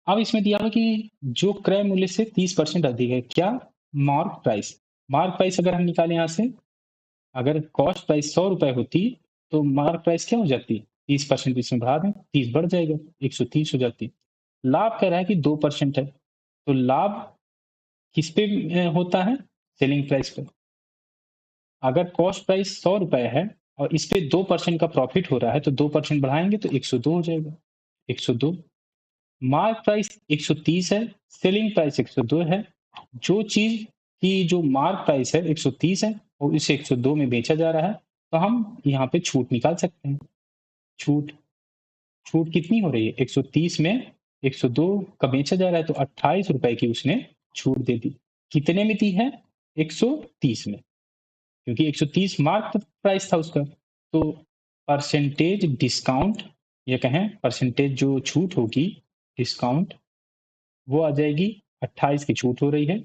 अब इसमें दिया हुआ कि जो क्रय मूल्य से 30% अधिक है, क्या, मार्क प्राइस। मार्क प्राइस अगर हम निकालें यहाँ से, अगर कॉस्ट प्राइस 100 रुपए होती तो मार्क प्राइस क्या हो जाती, 30% इसमें बढ़ा दें, 30 बढ़ जाएगा, 130 हो जाती। लाभ कह रहा है कि 2% है, तो लाभ किस पे होता है, सेलिंग प्राइस पे। अगर कॉस्ट प्राइस 100 रुपए है और इस पे 2% का प्रॉफिट हो रहा है, तो 2% बढ़ाएंगे तो 102 हो जाएगा, 102। मार्क प्राइस 130 है, सेलिंग प्राइस 102 है। जो चीज की जो मार्क प्राइस है 130 है और इसे 102 में बेचा जा रहा है, तो हम यहाँ पे छूट निकाल सकते हैं। छूट छूट कितनी हो रही है, 130 में 102 का बेचा जा रहा है, तो 28 रुपए की उसने छूट दे दी। कितने में दी है, 130 में, क्योंकि 130 मार्क प्राइस था उसका। तो परसेंटेज डिस्काउंट, ये कहें परसेंटेज जो छूट होगी, डिस्काउंट, वो आ जाएगी 28 की छूट हो रही है,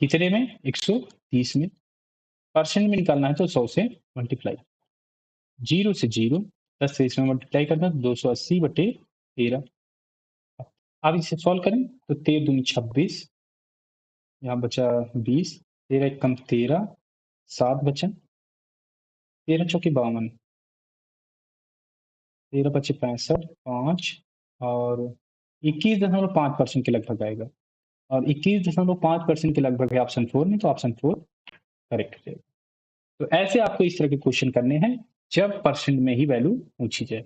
कितने में, 130 में। परसेंट में निकालना है तो 100 से मल्टीप्लाई, 0 से 0, 10 से इसमें मल्टीप्लाई करना, 280/13। अब इसे सॉल्व करें तो 13 दूनी 26, यहाँ बचा 20, 13 कम 13, 7 बचा, 13 चौके 52, 13 पचे 65, 5 और 21.5% के लगभग आएगा, और 21.5% के लगभग है ऑप्शन 4 में, तो ऑप्शन 4 करेक्ट हो जाएगा। तो ऐसे आपको इस तरह के क्वेश्चन करने हैं जब परसेंट में ही वैल्यू पूछी जाए।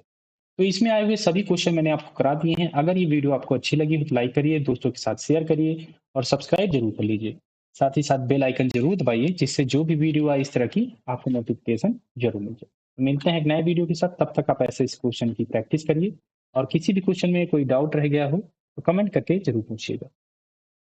तो इसमें आए हुए सभी क्वेश्चन मैंने आपको करा दिए हैं। अगर ये वीडियो आपको अच्छी लगी हो तो लाइक करिए, दोस्तों के साथ शेयर करिए, और सब्सक्राइब जरूर कर लीजिए। साथ ही साथ बेल आइकन जरूर दबाइए, जिससे जो भी वीडियो आए इस तरह की आपको नोटिफिकेशन जरूर मिल जाए। तो मिलते हैं एक नए वीडियो के साथ, तब तक आप ऐसे इस क्वेश्चन की प्रैक्टिस करिए, और किसी भी क्वेश्चन में कोई डाउट रह गया हो तो कमेंट करके जरूर पूछिएगा।